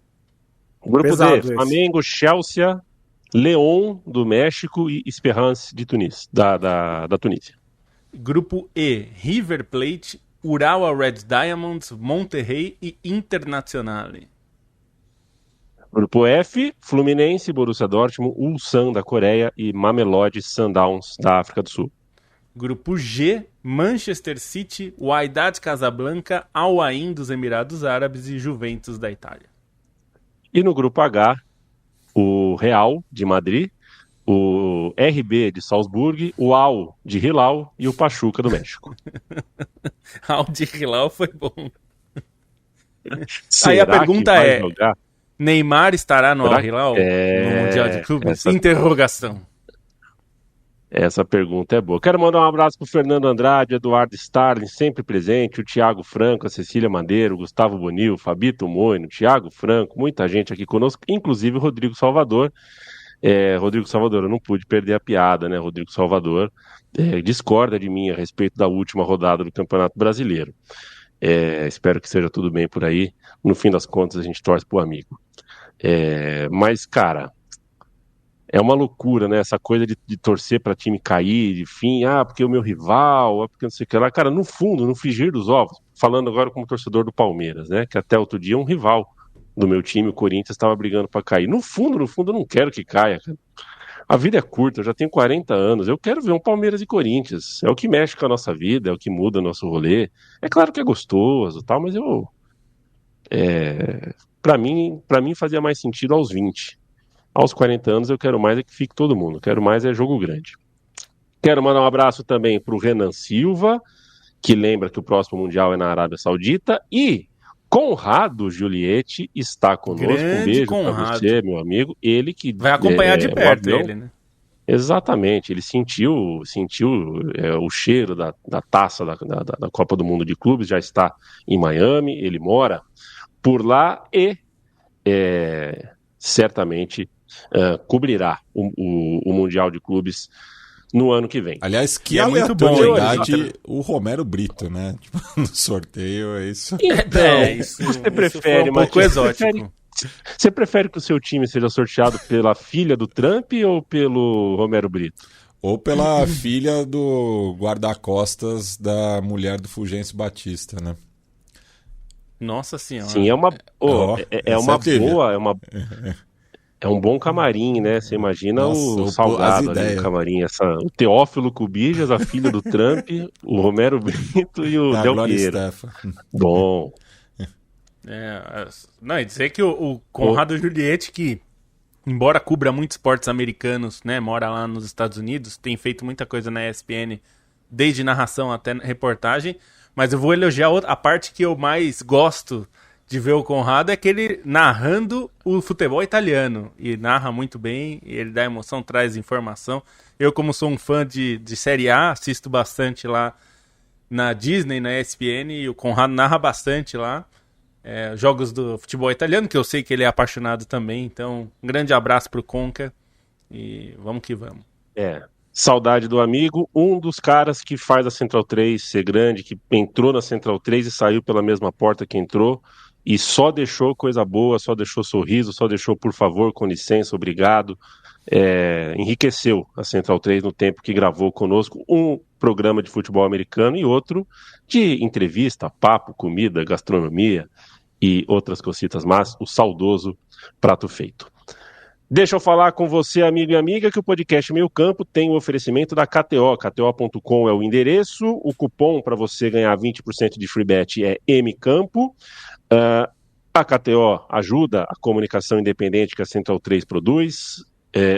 Grupo Pesado D, Flamengo, Chelsea, León do México e Esperance de da Tunísia. Grupo E, River Plate, Urawa Red Diamonds, Monterrey e Internazionale. Grupo F, Fluminense, Borussia Dortmund, Ulsan da Coreia e Mamelodi Sundowns da África do Sul. Grupo G, Manchester City, Wydad Casablanca, Al Ain dos Emirados Árabes e Juventus da Itália. E no grupo H, o Real de Madrid, o RB de Salzburg, o Al de Hilal e o Pachuca do México. Al de Hilal foi bom. Será aí a pergunta que vai jogar? Neymar estará no Al Hilal? No Mundial de Clubes? Interrogação. Essa pergunta é boa. Quero mandar um abraço para o Fernando Andrade, Eduardo Starling, sempre presente, o Thiago Franco, a Cecília Mandeiro, o Gustavo Bonil, o Fabito Moino, o Thiago Franco, muita gente aqui conosco, inclusive o Rodrigo Salvador. Rodrigo Salvador, eu não pude perder a piada, né? Rodrigo Salvador discorda de mim a respeito da última rodada do Campeonato Brasileiro. Espero que seja tudo bem por aí. No fim das contas, a gente torce pro amigo. Mas, cara, é uma loucura, né? Essa coisa de torcer para time cair, enfim, porque o meu rival, porque não sei o que lá. Cara, no fundo, no frigir dos ovos, falando agora como torcedor do Palmeiras, né? Que até outro dia é um rival do meu time, o Corinthians, estava brigando para cair. No fundo, eu não quero que caia, cara. A vida é curta, eu já tenho 40 anos, eu quero ver um Palmeiras e Corinthians. É o que mexe com a nossa vida, é o que muda o nosso rolê. É claro que é gostoso, tal, mas para mim fazia mais sentido aos 20. Aos 40 anos eu quero mais é que fique todo mundo, quero mais é jogo grande. Quero mandar um abraço também para o Renan Silva, que lembra que o próximo Mundial é na Arábia Saudita, e Conrado Giulietti está conosco. Grande um beijo Conrado. Para você, meu amigo. Ele que vai acompanhar de perto avião, ele, né? Exatamente, ele sentiu o cheiro da taça da Copa do Mundo de Clubes, já está em Miami, ele mora por lá e certamente cobrirá o Mundial de Clubes no ano que vem. Aliás, que muito bom, aleatoriedade o Romero Brito, né? Tipo, no sorteio, é isso. Isso você prefere, foi um pouco exótico. Você prefere que o seu time seja sorteado pela filha do Trump ou pelo Romero Brito? Ou pela filha do guarda-costas da mulher do Fulgêncio Batista, né? Nossa senhora. Sim, é uma boa, é um bom camarim, né? Você imagina o salgado ali no camarim. O Teófilo Cubijas, a filha do Trump, o Romero Brito e o Del Piero. Bom. Não, é dizer que o Conrado Juliette, que embora cubra muitos esportes americanos, né, mora lá nos Estados Unidos, tem feito muita coisa na ESPN, desde narração até reportagem, mas eu vou elogiar a parte que eu mais gosto de ver o Conrado, é que ele narrando o futebol italiano, e narra muito bem, e ele dá emoção, traz informação. Eu, como sou um fã de Série A, assisto bastante lá na Disney, na ESPN, e o Conrado narra bastante lá. Jogos do futebol italiano, que eu sei que ele é apaixonado também. Então, um grande abraço pro Conca e vamos que vamos. Saudade do amigo, um dos caras que faz a Central 3 ser grande, que entrou na Central 3 e saiu pela mesma porta que entrou, e só deixou coisa boa, só deixou sorriso, só deixou por favor, com licença, obrigado. Enriqueceu a Central 3 no tempo que gravou conosco um programa de futebol americano e outro de entrevista, papo, comida, gastronomia e outras cositas más, o saudoso Prato Feito. Deixa eu falar com você, amigo e amiga, que o podcast Meio Campo tem o oferecimento da KTO. KTO.com é o endereço, o cupom para você ganhar 20% de free bet é MCampo. A KTO ajuda a comunicação independente que a Central 3 produz,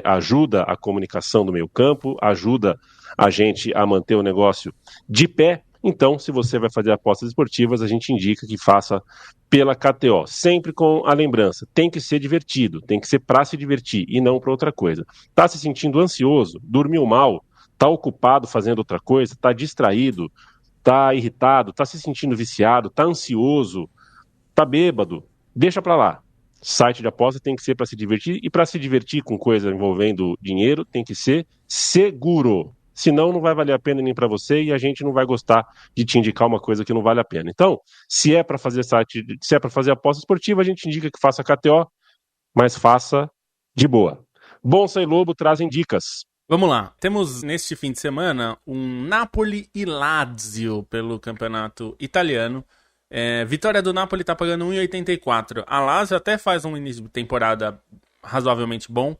ajuda a comunicação do meio campo, ajuda a gente a manter o negócio de pé. Então, se você vai fazer apostas esportivas, a gente indica que faça pela KTO, sempre com a lembrança, tem que ser divertido, tem que ser para se divertir e não para outra coisa. Tá se sentindo ansioso, dormiu mal, tá ocupado fazendo outra coisa, tá distraído, tá irritado, tá se sentindo viciado, tá ansioso, tá bêbado, deixa para lá. Site de aposta tem que ser para se divertir, e para se divertir com coisa envolvendo dinheiro tem que ser seguro. Senão não vai valer a pena nem para você, e a gente não vai gostar de te indicar uma coisa que não vale a pena. Então, se é para fazer se é para fazer aposta esportiva, a gente indica que faça KTO, mas faça de boa. Bonsa e Lobo trazem dicas. Vamos lá. Temos neste fim de semana um Napoli e Lazio pelo campeonato italiano. Vitória do Napoli tá pagando 1,84. A Lazio até faz um início de temporada razoavelmente bom,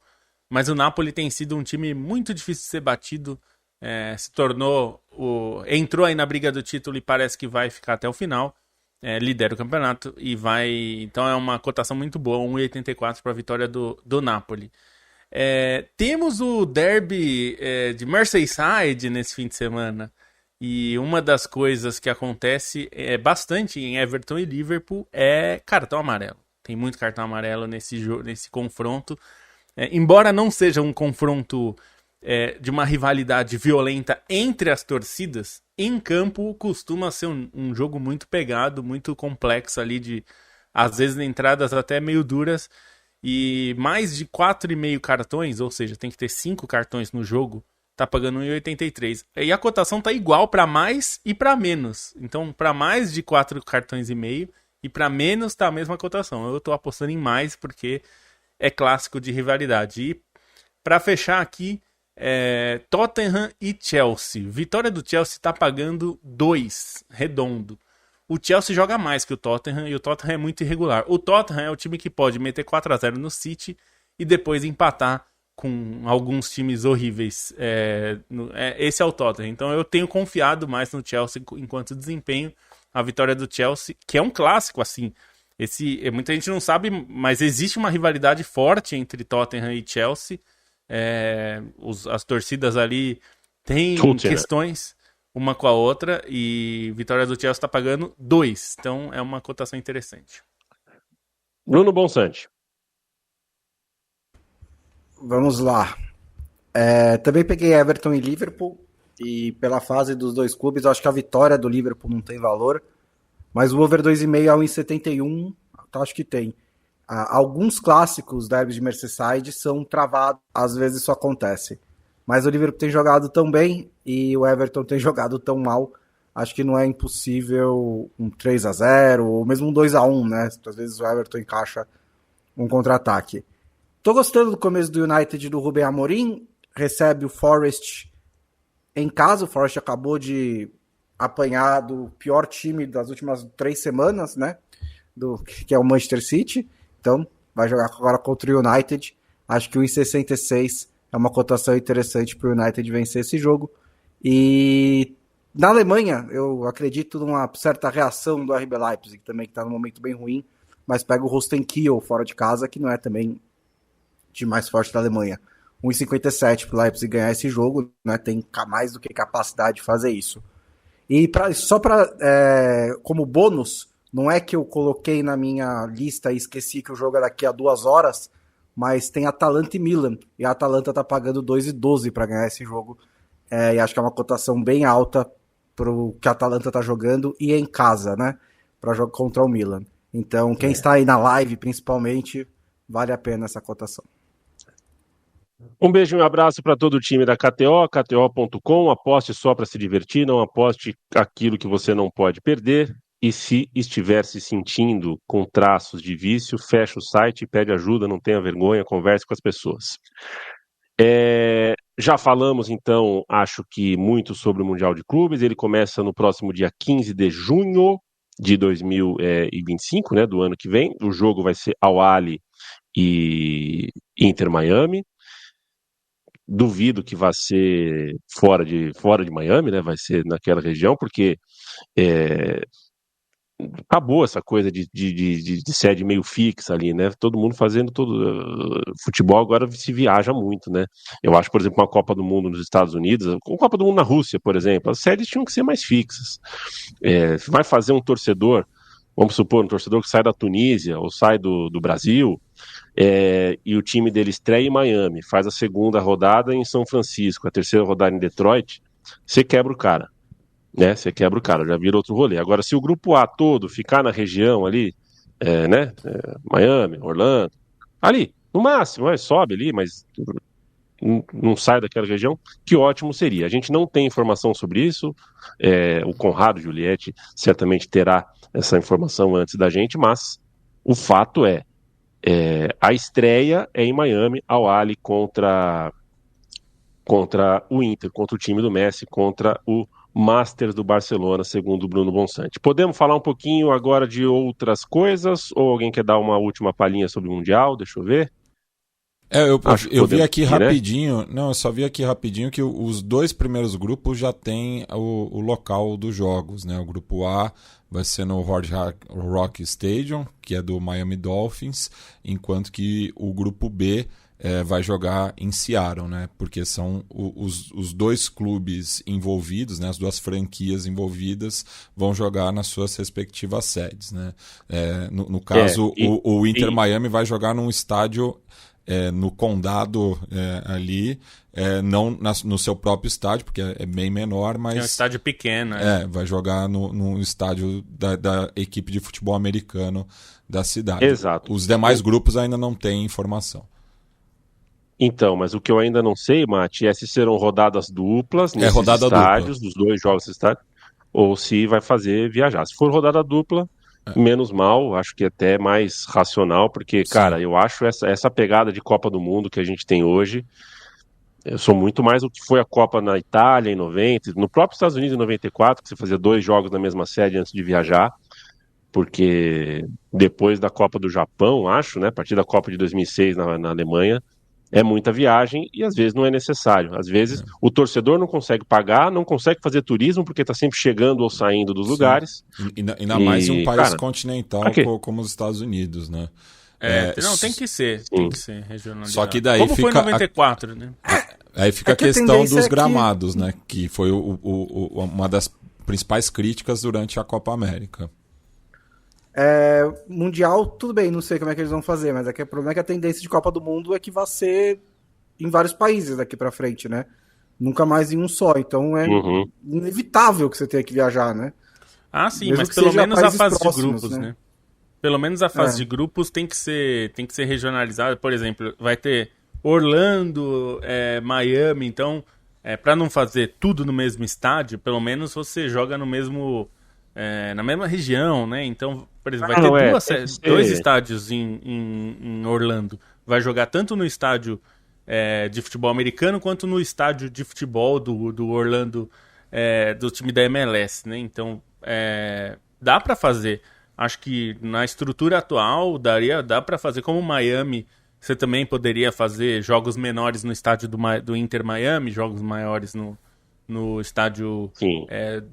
mas o Napoli tem sido um time muito difícil de ser batido. Entrou aí na briga do título e parece que vai ficar até o final. Lidera o campeonato e vai. Então é uma cotação muito boa, 1,84 para a vitória do Napoli. Temos o derby de Merseyside nesse fim de semana. E uma das coisas que acontece bastante em Everton e Liverpool é cartão amarelo. Tem muito cartão amarelo nesse confronto. Embora não seja um confronto de uma rivalidade violenta entre as torcidas, em campo costuma ser um jogo muito pegado, muito complexo ali, às vezes entradas até meio duras, e mais de 4,5 cartões, ou seja, tem que ter 5 cartões no jogo, tá pagando 1,83. E a cotação tá igual para mais e para menos. Então, para mais de 4 cartões e meio e para menos tá a mesma cotação. Eu tô apostando em mais porque é clássico de rivalidade. E para fechar aqui, Tottenham e Chelsea. Vitória do Chelsea tá pagando 2, redondo. O Chelsea joga mais que o Tottenham e o Tottenham é muito irregular. O Tottenham é o time que pode meter 4-0 no City e depois empatar com alguns times horríveis. Esse é o Tottenham. Então eu tenho confiado mais no Chelsea enquanto desempenho. A vitória do Chelsea, que é um clássico, assim. Muita gente não sabe, mas existe uma rivalidade forte entre Tottenham e Chelsea. As torcidas ali têm questões uma com a outra, e vitória do Chelsea está pagando 2. Então é uma cotação interessante. Bruno Bonsante. Vamos lá. Também peguei Everton e Liverpool, e pela fase dos dois clubes, eu acho que a vitória do Liverpool não tem valor, mas o over 2,5 é 1,71, então acho que tem. Alguns clássicos derbys de Merseyside são travados, às vezes isso acontece. Mas o Liverpool tem jogado tão bem e o Everton tem jogado tão mal, acho que não é impossível um 3-0 ou mesmo um 2-1, né? Às vezes o Everton encaixa um contra-ataque. Tô gostando do começo do United do Ruben Amorim, recebe o Forest em casa. O Forest acabou de apanhar do pior time das últimas 3 semanas, né? Que é o Manchester City. Então, vai jogar agora contra o United. Acho que o 1,66 é uma cotação interessante para o United vencer esse jogo. E Na Alemanha, eu acredito numa certa reação do RB Leipzig, também, que está num momento bem ruim, mas pega o Holstein Kiel fora de casa, que não é também de mais forte da Alemanha. 1,57 para o Leipzig ganhar esse jogo, né? Tem mais do que capacidade de fazer isso. E como bônus, não é que eu coloquei na minha lista e esqueci que o jogo é daqui a 2 horas, mas tem Atalanta e Milan, e a Atalanta tá pagando 2,12 para ganhar esse jogo, e acho que é uma cotação bem alta pro que a Atalanta tá jogando, e em casa, né, para jogar contra o Milan. Então, quem está aí na live, principalmente, vale a pena essa cotação. Um beijo e um abraço para todo o time da KTO, KTO.com. Aposte só para se divertir, não aposte aquilo que você não pode perder. E se estiver se sentindo com traços de vício, fecha o site e pede ajuda, não tenha vergonha, converse com as pessoas. Já falamos, então, acho que muito sobre o Mundial de Clubes. Ele começa no próximo dia 15 de junho de 2025, né, do ano que vem. O jogo vai ser Al Ahly e Inter Miami. Duvido que vá ser fora de Miami, né? Vai ser naquela região, porque acabou essa coisa de sede meio fixa ali, né? Todo mundo fazendo futebol agora se viaja muito, né? Eu acho, por exemplo, uma Copa do Mundo nos Estados Unidos, uma Copa do Mundo na Rússia, por exemplo, as sedes tinham que ser mais fixas. Vai fazer um torcedor, vamos supor, um torcedor que sai da Tunísia ou sai do Brasil, e o time dele estreia em Miami, faz a segunda rodada em São Francisco, a terceira rodada em Detroit, você quebra o cara, né? Você quebra o cara, já vira outro rolê. Agora, se o grupo A todo ficar na região ali, né? Miami, Orlando, ali, no máximo, sobe ali, mas não sai daquela região, que ótimo seria. A gente não tem informação sobre isso, o Conrado Giulietti certamente terá essa informação antes da gente, mas o fato a estreia é em Miami, Al Ahly contra o Inter, contra o time do Messi, contra o Masters do Barcelona, segundo o Bruno Bonsante. Podemos falar um pouquinho agora de outras coisas? Ou alguém quer dar uma última palhinha sobre o Mundial? Deixa eu ver. Eu vi aqui rapidinho, né? Eu só vi aqui rapidinho que os 2 primeiros grupos já tem o local dos jogos, né? O grupo A vai ser no Hard Rock Stadium, que é do Miami Dolphins, enquanto que o grupo B vai jogar em Seattle, né? Porque são os 2 clubes envolvidos, né? As 2 franquias envolvidas vão jogar nas suas respectivas sedes, né? No caso, o Inter Miami vai jogar num estádio no condado ali, não no seu próprio estádio, porque é bem menor, mas... É um estádio pequeno. Vai jogar no estádio da equipe de futebol americano da cidade. Exato. Os demais grupos ainda não têm informação. Então, mas o que eu ainda não sei, Mati, se serão rodadas duplas nesses estádios, dos 2 jogos desse estádio, ou se vai fazer viajar. Se for rodada dupla, menos mal, acho que até mais racional, porque, sim, cara, eu acho essa pegada de Copa do Mundo que a gente tem hoje, eu sou muito mais o que foi a Copa na Itália em 90, no próprio Estados Unidos em 94, que você fazia 2 jogos na mesma sede antes de viajar, porque depois da Copa do Japão, acho, né, a partir da Copa de 2006 na Alemanha, é muita viagem e às vezes não é necessário. Às vezes o torcedor não consegue pagar, não consegue fazer turismo porque está sempre chegando ou saindo dos lugares. Ainda mais em um país continental como os Estados Unidos, né? Não, tem que ser regionalizado. Só que daí como foi em 94, né? Aí fica a questão dos gramados, né? Que foi uma das principais críticas durante a Copa América. Mundial, tudo bem, não sei como é que eles vão fazer, mas o problema é que a tendência de Copa do Mundo é que vai ser em vários países daqui pra frente, né? Nunca mais em um só, então é inevitável que você tenha que viajar, né? Ah, sim, mesmo mas pelo menos a fase de grupos, né? né? Pelo menos a fase de grupos tem que ser regionalizada. Por exemplo, vai ter Orlando, Miami, então, pra não fazer tudo no mesmo estádio, pelo menos você joga no mesmo... na mesma região, né? Então, por exemplo, vai ter 2 estádios em Orlando. Vai jogar tanto no estádio de futebol americano quanto no estádio de futebol do Orlando, do time da MLS, né? Então, dá para fazer. Acho que na estrutura atual dá para fazer como Miami. Você também poderia fazer jogos menores no estádio do Inter Miami, jogos maiores no no estádio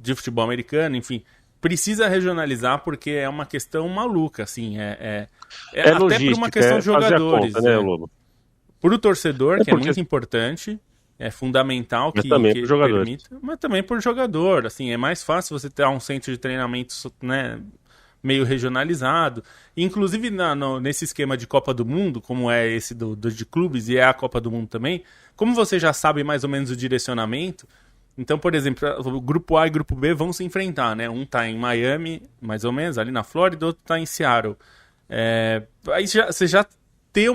de futebol americano, enfim. Precisa regionalizar porque é uma questão maluca, assim. Até por uma questão de jogadores. Conta, né, Lobo? Para o torcedor, que é muito importante, é fundamental que permita, mas também por jogador. Assim, é mais fácil você ter um centro de treinamento, né, meio regionalizado. Inclusive nesse esquema de Copa do Mundo, como é esse de clubes e é a Copa do Mundo também, como você já sabe mais ou menos o direcionamento, então, por exemplo, o grupo A e o grupo B vão se enfrentar, né? Um tá em Miami, mais ou menos, ali na Flórida, o outro tá em Seattle. Aí você já tem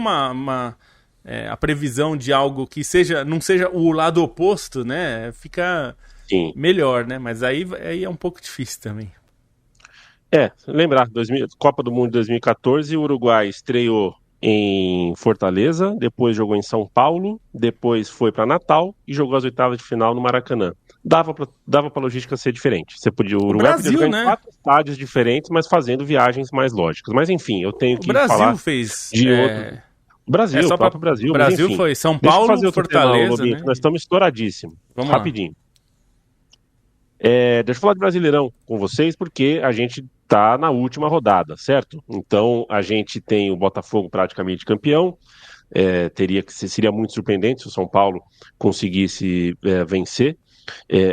a previsão de algo que não seja o lado oposto, né? Fica melhor, né? Mas aí é um pouco difícil também. Lembrar, Copa do Mundo de 2014, o Uruguai estreou em Fortaleza, depois jogou em São Paulo, depois foi para Natal e jogou as oitavas de final no Maracanã. Dava para logística ser diferente. O Uruguai Brasil, podia jogar né? em 4 estádios diferentes, mas fazendo viagens mais lógicas. Mas enfim, eu tenho que falar... O Brasil fez... outro... O Brasil, o próprio Brasil. O Brasil, enfim, foi São Paulo, Fortaleza, tema, né? Nós estamos estouradíssimos. Vamos rapidinho. Deixa eu falar de Brasileirão com vocês, porque a gente está na última rodada, certo? Então, a gente tem o Botafogo praticamente campeão. Seria muito surpreendente se o São Paulo conseguisse vencer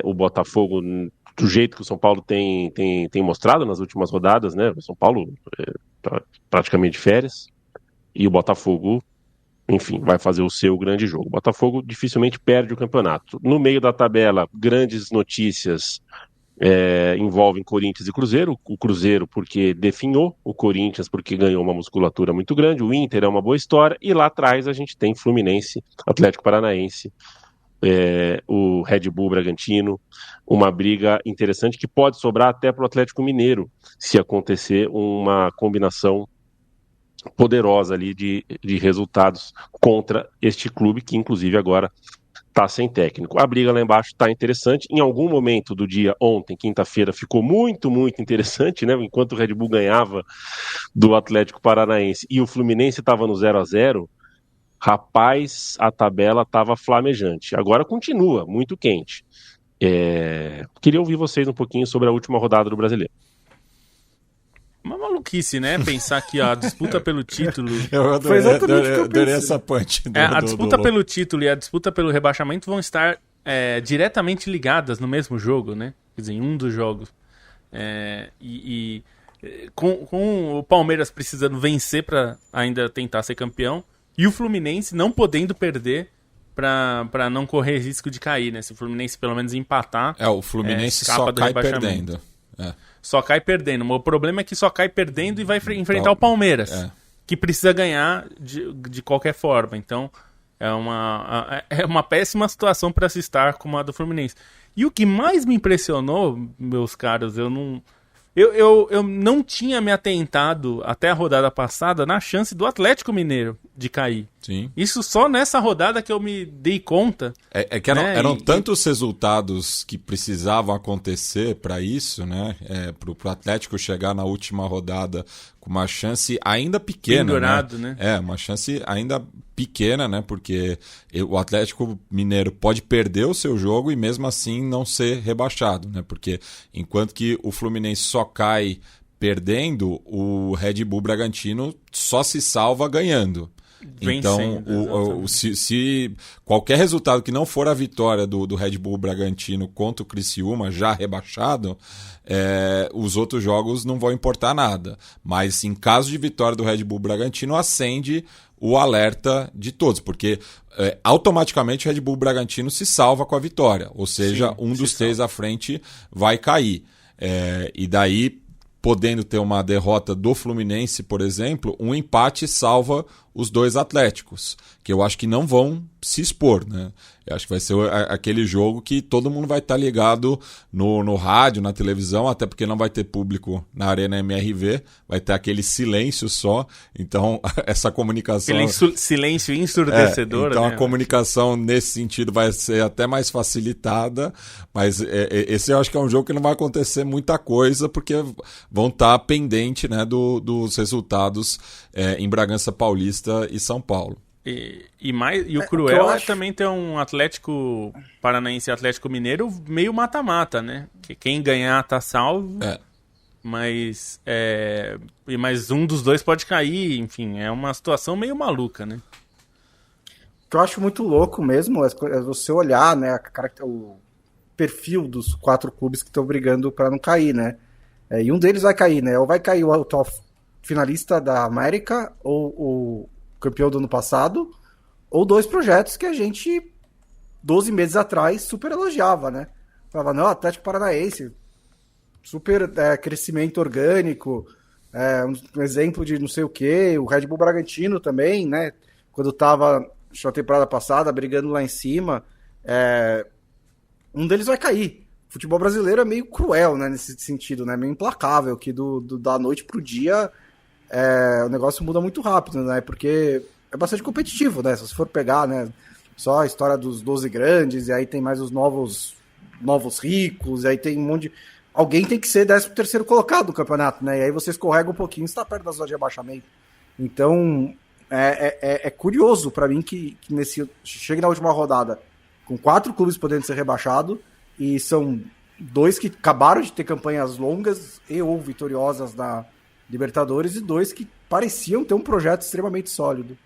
o Botafogo do jeito que o São Paulo tem mostrado nas últimas rodadas, né? O São Paulo tá praticamente de férias e o Botafogo, enfim, vai fazer o seu grande jogo. O Botafogo dificilmente perde o campeonato. No meio da tabela, grandes notícias envolvem Corinthians e Cruzeiro. O Cruzeiro porque definhou, o Corinthians porque ganhou uma musculatura muito grande, o Inter é uma boa história, e lá atrás a gente tem Fluminense, Atlético Paranaense, o Red Bull Bragantino, uma briga interessante que pode sobrar até para o Atlético Mineiro, se acontecer uma combinação poderosa ali de resultados contra este clube, que inclusive agora está sem técnico. A briga lá embaixo está interessante. Em algum momento do dia ontem, quinta-feira, ficou muito, muito interessante, né? Enquanto o Red Bull ganhava do Atlético Paranaense e o Fluminense estava no 0-0, rapaz, a tabela estava flamejante. Agora continua muito quente. Queria ouvir vocês um pouquinho sobre a última rodada do Brasileiro. Uma maluquice, né? Pensar que a disputa pelo título... Eu adorei essa punch. A disputa pelo título e a disputa pelo rebaixamento vão estar diretamente ligadas no mesmo jogo, né? Quer dizer, em um dos jogos. Com o Palmeiras precisando vencer para ainda tentar ser campeão e o Fluminense não podendo perder para não correr risco de cair, né? Se o Fluminense pelo menos empatar... o Fluminense só cai perdendo. Só cai perdendo. O problema é que só cai perdendo e vai enfrentar o Palmeiras, que precisa ganhar de qualquer forma. Então, é uma péssima situação para se estar como a do Fluminense. E o que mais me impressionou, meus caros, eu não tinha me atentado até a rodada passada na chance do Atlético Mineiro de cair. Sim. Isso só nessa rodada que eu me dei conta. Que eram tantos resultados que precisavam acontecer para isso, né? Para o Atlético chegar na última rodada com uma chance ainda pequena. Pendurado, né? Uma chance ainda pequena, né? Porque o Atlético Mineiro pode perder o seu jogo e mesmo assim não ser rebaixado, né? Porque enquanto que o Fluminense só cai perdendo, o Red Bull Bragantino só se salva ganhando. Então, se qualquer resultado que não for a vitória do Red Bull Bragantino contra o Criciúma, já rebaixado, os outros jogos não vão importar nada. Mas em caso de vitória do Red Bull Bragantino, acende o alerta de todos, porque automaticamente o Red Bull Bragantino se salva com a vitória, ou seja, um dos três à frente vai cair. E daí, podendo ter uma derrota do Fluminense, por exemplo, um empate salva os dois Atléticos, que eu acho que não vão se expor, né? Eu acho que vai ser aquele jogo que todo mundo vai estar ligado no rádio, na televisão, até porque não vai ter público na Arena MRV, vai ter aquele silêncio só, então essa comunicação... Aquele silêncio ensurdecedor, então, né? A comunicação nesse sentido vai ser até mais facilitada, mas esse eu acho que é um jogo que não vai acontecer muita coisa, porque vão estar pendente, né, dos resultados em Bragança Paulista e São Paulo. E o cruel é também ter um Atlético Paranaense e Atlético Mineiro meio mata-mata, né? Que quem ganhar tá salvo, mas um dos dois pode cair, enfim, é uma situação meio maluca, né? O que eu acho muito louco mesmo é você olhar, né, o perfil dos 4 clubes que estão brigando para não cair, né? E um deles vai cair, né? Ou vai cair o atual finalista da América, ou o campeão do ano passado, ou 2 projetos que a gente, 12 meses atrás, super elogiava, né? Falava, não, Atlético Paranaense, super crescimento orgânico, um exemplo de não sei o quê, o Red Bull Bragantino também, né? Quando tava na temporada passada, brigando lá em cima, um deles vai cair. O futebol brasileiro é meio cruel, né, nesse sentido, né? Meio implacável, que da noite pro dia o negócio muda muito rápido, né? Porque é bastante competitivo, né? Se você for pegar, né, só a história dos 12 grandes, e aí tem mais os novos ricos, e aí tem um monte de... Alguém tem que ser 13º colocado no campeonato, né? E aí você escorrega um pouquinho e está perto da zona de abaixamento. Então, é curioso para mim que chegue na última rodada com 4 clubes podendo ser rebaixados, e são 2 que acabaram de ter campanhas longas ou vitoriosas na Libertadores, e 2 que pareciam ter um projeto extremamente sólido.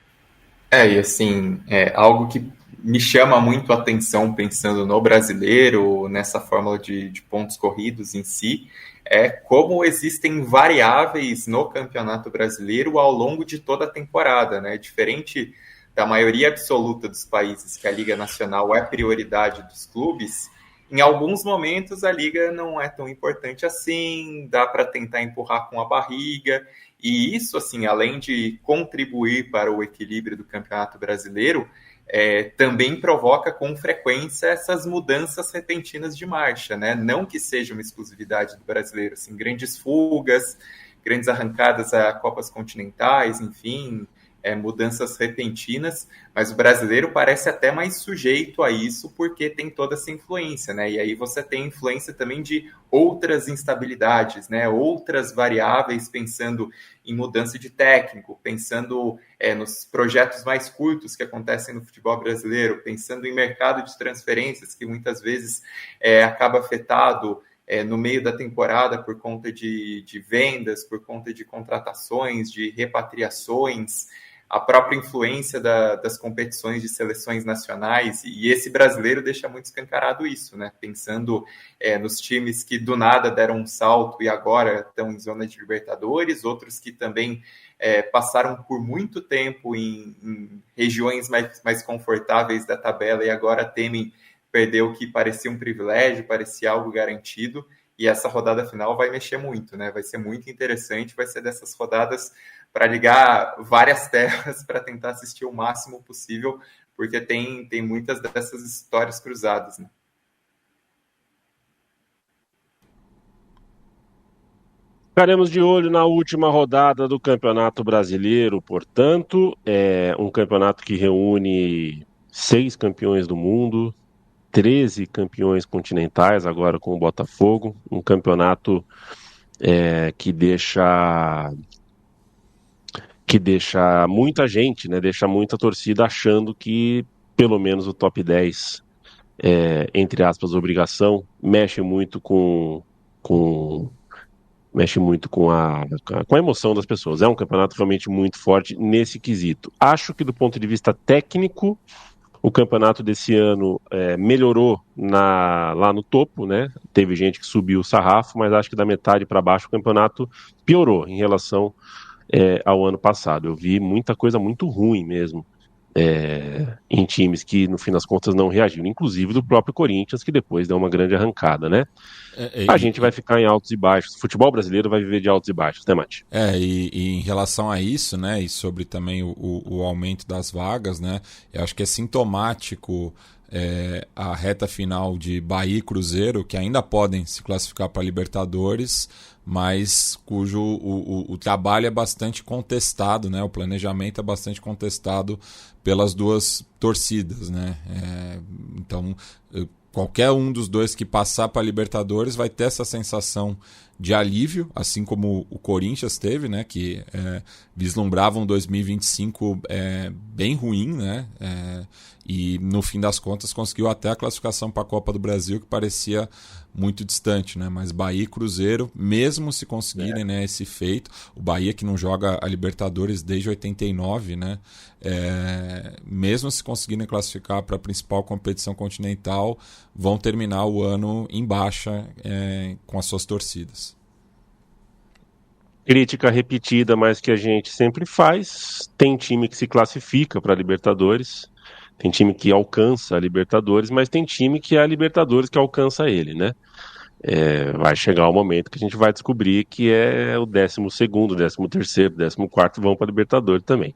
E assim, algo que me chama muito a atenção pensando no brasileiro, nessa fórmula de pontos corridos em si, é como existem variáveis no Campeonato Brasileiro ao longo de toda a temporada, né? Diferente da maioria absoluta dos países que a Liga Nacional é prioridade dos clubes, em alguns momentos a Liga não é tão importante assim, dá para tentar empurrar com a barriga, e isso, assim, além de contribuir para o equilíbrio do Campeonato Brasileiro, também provoca com frequência essas mudanças repentinas de marcha, né? Não que seja uma exclusividade do brasileiro, assim, grandes fugas, grandes arrancadas a Copas Continentais, enfim, mudanças repentinas, mas o brasileiro parece até mais sujeito a isso porque tem toda essa influência, né? E aí você tem influência também de outras instabilidades, né? Outras variáveis, pensando em mudança de técnico, pensando nos projetos mais curtos que acontecem no futebol brasileiro, pensando em mercado de transferências que muitas vezes acaba afetado no meio da temporada por conta de vendas, por conta de contratações, de repatriações, a própria influência das competições de seleções nacionais, e esse brasileiro deixa muito escancarado isso, né? Pensando nos times que do nada deram um salto e agora estão em zona de Libertadores, outros que também passaram por muito tempo em regiões mais confortáveis da tabela e agora temem perder o que parecia um privilégio, parecia algo garantido, e essa rodada final vai mexer muito, né? Vai ser muito interessante, vai ser dessas rodadas para ligar várias telas para tentar assistir o máximo possível, porque tem muitas dessas histórias cruzadas, né? Ficaremos de olho na última rodada do Campeonato Brasileiro, portanto, é um campeonato que reúne 6 campeões do mundo, 13 campeões continentais, agora com o Botafogo, um campeonato que deixa muita gente, né, deixa muita torcida achando que pelo menos o top 10, entre aspas, obrigação, mexe muito com a emoção das pessoas. É um campeonato realmente muito forte nesse quesito. Acho que do ponto de vista técnico, o campeonato desse ano melhorou lá no topo, né? Teve gente que subiu o sarrafo, mas acho que da metade para baixo o campeonato piorou em relação ao ano passado. Eu vi muita coisa muito ruim mesmo em times que no fim das contas não reagiram, inclusive do próprio Corinthians, que depois deu uma grande arrancada, né? A gente vai ficar em altos e baixos. O futebol brasileiro vai viver de altos e baixos, né, Mati? E em relação a isso, né, e sobre também o aumento das vagas, né, eu acho que é sintomático a reta final de Bahia e Cruzeiro, que ainda podem se classificar para Libertadores, mas cujo o trabalho é bastante contestado, né, o planejamento é bastante contestado pelas duas torcidas, né? Então, qualquer um dos dois que passar para Libertadores vai ter essa sensação de alívio, assim como o Corinthians teve, né, que vislumbrava um 2025 bem ruim, né, e no fim das contas conseguiu até a classificação para a Copa do Brasil, que parecia muito distante, né? Mas Bahia e Cruzeiro, mesmo se conseguirem né, esse feito, o Bahia que não joga a Libertadores desde 89, né? Mesmo se conseguirem classificar para a principal competição continental, vão terminar o ano em baixa com as suas torcidas. Crítica repetida, mas que a gente sempre faz. Tem time que se classifica para a Libertadores, tem time que alcança a Libertadores, mas tem time que é a Libertadores que alcança ele, né? Vai chegar o momento que a gente vai descobrir que é o 12º, 13º, 14º vão para a Libertadores também.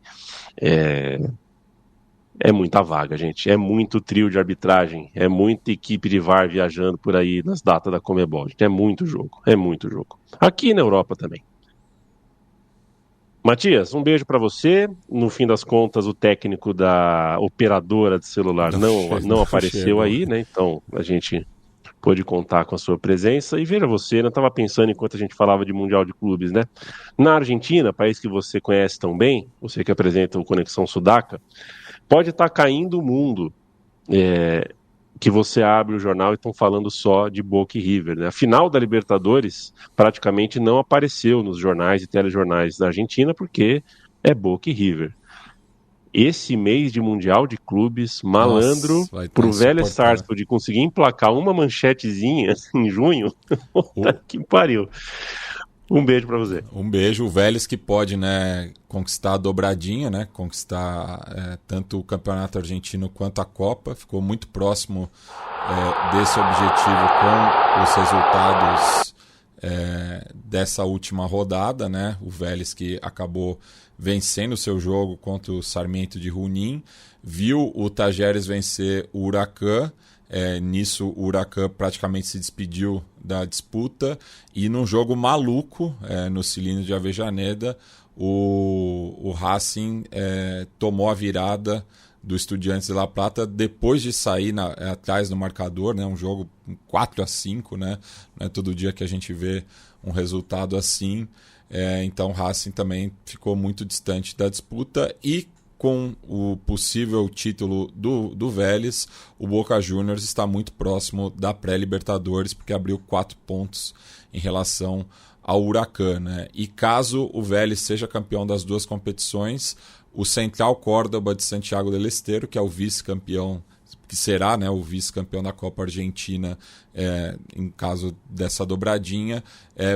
É muita vaga, gente. É muito trio de arbitragem. É muita equipe de VAR viajando por aí nas datas da Conmebol. Gente. É muito jogo. É muito jogo. Aqui na Europa também. Matias, um beijo para você. No fim das contas, o técnico da operadora de celular não apareceu aí, né? Então a gente pôde contar com a sua presença. E veja você, eu estava pensando enquanto a gente falava de Mundial de Clubes, né? Na Argentina, país que você conhece tão bem, você que apresenta o Conexão Sudaca, pode estar caindo o mundo que você abre o jornal e estão falando só de Boca e River, né? A final da Libertadores praticamente não apareceu nos jornais e telejornais da Argentina porque é Boca e River. Esse mês de Mundial de Clubes, malandro, pro Vélez Sarsfield conseguir emplacar uma manchetezinha em junho, puta que pariu. Um beijo para você. Um beijo. O Vélez que pode, né, conquistar a dobradinha, né, conquistar tanto o Campeonato Argentino quanto a Copa. Ficou muito próximo desse objetivo com os resultados dessa última rodada, né? O Vélez que acabou vencendo o seu jogo contra o Sarmiento de Junín, viu o Tajeres vencer o Huracan. Nisso o Huracan praticamente se despediu da disputa e num jogo maluco no Cilindro de Avejaneda o Racing tomou a virada do Estudiantes de La Plata depois de sair atrás no marcador, né? Um jogo 4-5, né? Não é todo dia que a gente vê um resultado assim, então o Racing também ficou muito distante da disputa e com o possível título do Vélez, o Boca Juniors está muito próximo da pré-Libertadores, porque abriu 4 pontos em relação ao Huracan, né? E caso o Vélez seja campeão das duas competições, o Central Córdoba de Santiago del Estero, que é o vice-campeão, que será, né, o vice-campeão da Copa Argentina em caso dessa dobradinha,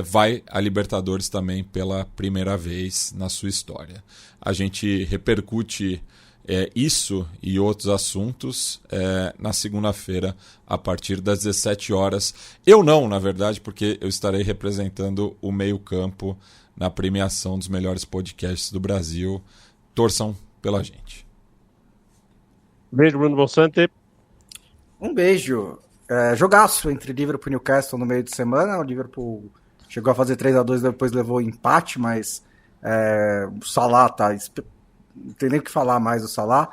vai à Libertadores também pela primeira vez na sua história. A gente repercute isso e outros assuntos na segunda-feira, a partir das 17 horas. Eu não, na verdade, porque eu estarei representando o meio-campo na premiação dos melhores podcasts do Brasil. Torçam pela gente. Beijo, Bruno Bonsante. Um beijo. Jogaço entre Liverpool e Newcastle no meio de semana. O Liverpool chegou a fazer 3-2, depois levou empate, mas o Salah tá... Não tem nem o que falar mais do Salah.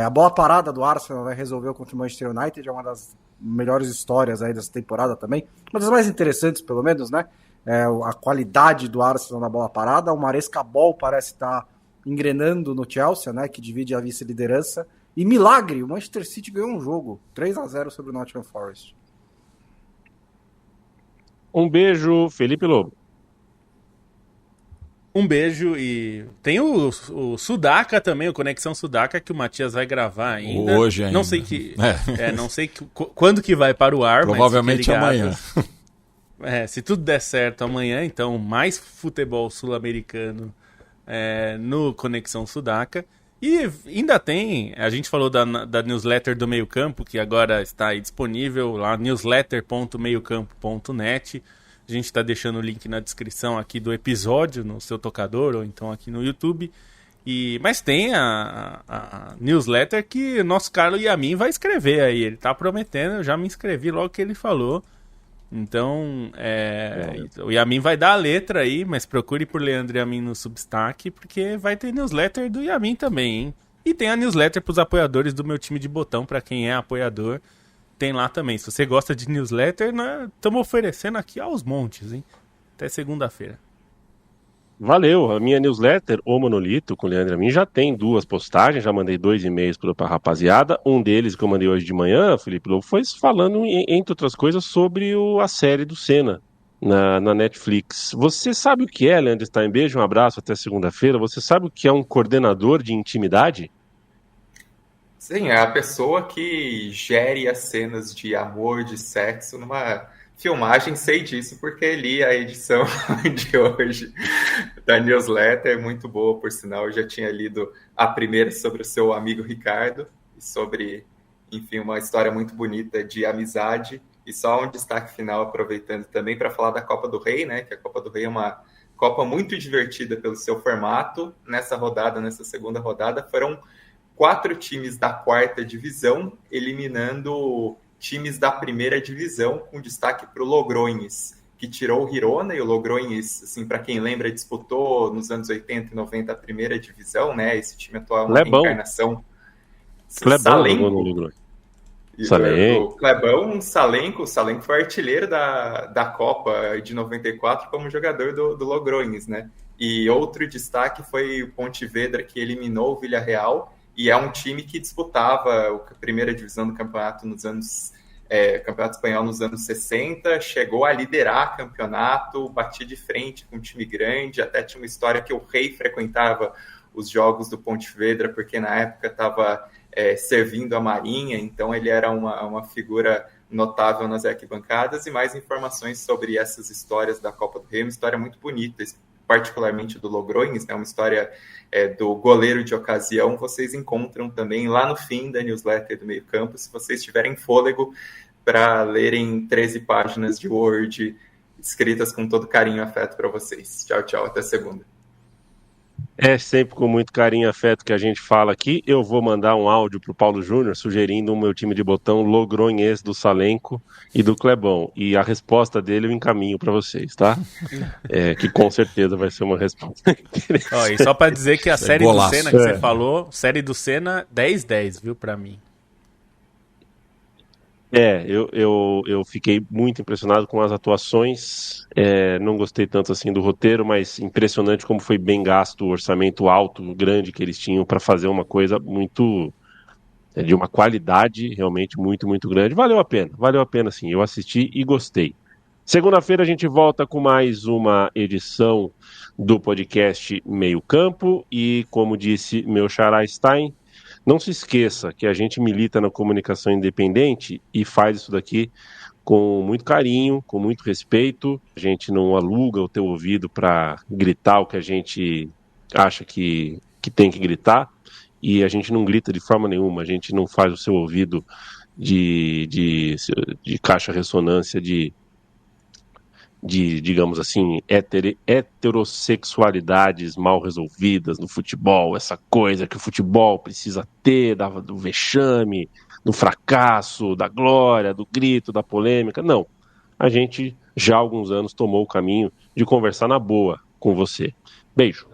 A bola parada do Arsenal, né, resolveu contra o Manchester United, é uma das melhores histórias aí dessa temporada também. Uma das mais interessantes, pelo menos, né? A qualidade do Arsenal na bola parada. O Maresca Ball parece estar engrenando no Chelsea, né, que divide a vice-liderança. E milagre, o Manchester City ganhou um jogo, 3-0 sobre o Nottingham Forest. Um beijo, Felipe Lobo. Um beijo e tem o Sudaca também, o Conexão Sudaca, que o Matias vai gravar ainda. Hoje ainda. Não sei não sei quando que vai para o ar, provavelmente mas amanhã. Se tudo der certo amanhã, então mais futebol sul-americano no Conexão Sudaca. E ainda tem, a gente falou da newsletter do Meio Campo, que agora está aí disponível lá, newsletter.meiocampo.net. A gente está deixando o link na descrição aqui do episódio, no seu tocador, ou então aqui no YouTube. Mas tem a newsletter que o nosso Carlos Yamin vai escrever aí. Ele está prometendo, eu já me inscrevi logo que ele falou. Então, o Yamin vai dar a letra aí, mas procure por Leandro Yamin no Substack, porque vai ter newsletter do Yamin também, hein? E tem a newsletter para os apoiadores do meu time de botão, para quem é apoiador. tem lá também. Se você gosta de newsletter, estamos oferecendo aqui aos montes, hein? Até segunda-feira. Valeu, a minha newsletter, O Monolito, com o Leandro Amin, já tem 2 postagens, já mandei 2 e-mails para a rapaziada. Um deles que eu mandei hoje de manhã, Felipe Lobo, foi falando, entre outras coisas, sobre a série do Senna na Netflix. Você sabe o que é, Leandro Stein? Beijo, um abraço, até segunda-feira. Você sabe o que é um coordenador de intimidade? Sim, é a pessoa que gere as cenas de amor, de sexo numa filmagem. Sei disso porque li a edição de hoje da newsletter, muito boa, por sinal. Eu já tinha lido a primeira sobre o seu amigo Ricardo, e sobre, enfim, uma história muito bonita de amizade. E só um destaque final, aproveitando também para falar da Copa do Rei, né? Que a Copa do Rei é uma Copa muito divertida pelo seu formato. Nessa segunda rodada, foram 4 times da 4ª divisão eliminando times da 1ª divisão, com destaque para o Logroñés, que tirou o Girona. E o Logroñés, assim, para quem lembra, disputou nos anos 80 e 90 a 1ª divisão, né? Esse time atual é uma reencarnação. Clebão. O Clebão, o Salenco foi artilheiro da Copa de 94 como jogador do Logroñés, né? E outro destaque foi o Pontevedra, que eliminou o Villarreal, e é um time que disputava a 1ª divisão do campeonato campeonato espanhol nos anos 60, chegou a liderar o campeonato, batia de frente com um time grande, até tinha uma história que o rei frequentava os jogos do Pontevedra, porque na época estava servindo a Marinha, então ele era uma figura notável nas arquibancadas. E mais informações sobre essas histórias da Copa do Rei, uma história muito bonita, particularmente do Logroñés, né? Uma história do goleiro de ocasião, vocês encontram também lá no fim da newsletter do Meio Campo, se vocês tiverem fôlego para lerem 13 páginas de Word escritas com todo carinho e afeto para vocês. Tchau, tchau, até segunda. É sempre com muito carinho e afeto que a gente fala aqui. Eu vou mandar um áudio pro Paulo Júnior sugerindo o meu time de botão Logroñés do Salenco e do Clebão. E a resposta dele eu encaminho para vocês, tá? Que com certeza vai ser uma resposta interessante. E só para dizer que a série do Senna que você falou, série do Senna 10-10, viu, para mim. Eu fiquei muito impressionado com as atuações, não gostei tanto assim do roteiro, mas impressionante como foi bem gasto o orçamento alto, grande que eles tinham para fazer uma coisa muito, de uma qualidade realmente muito, muito grande. Valeu a pena sim, eu assisti e gostei. Segunda-feira a gente volta com mais uma edição do podcast Meio Campo e, como disse meu xará Stein, não se esqueça que a gente milita na comunicação independente e faz isso daqui com muito carinho, com muito respeito. A gente não aluga o teu ouvido para gritar o que a gente acha que tem que gritar, e a gente não grita de forma nenhuma, a gente não faz o seu ouvido de caixa-ressonância de, digamos assim, heterossexualidades mal resolvidas no futebol, essa coisa que o futebol precisa ter, do vexame, do fracasso, da glória, do grito, da polêmica. Não, a gente já há alguns anos tomou o caminho de conversar na boa com você. Beijo.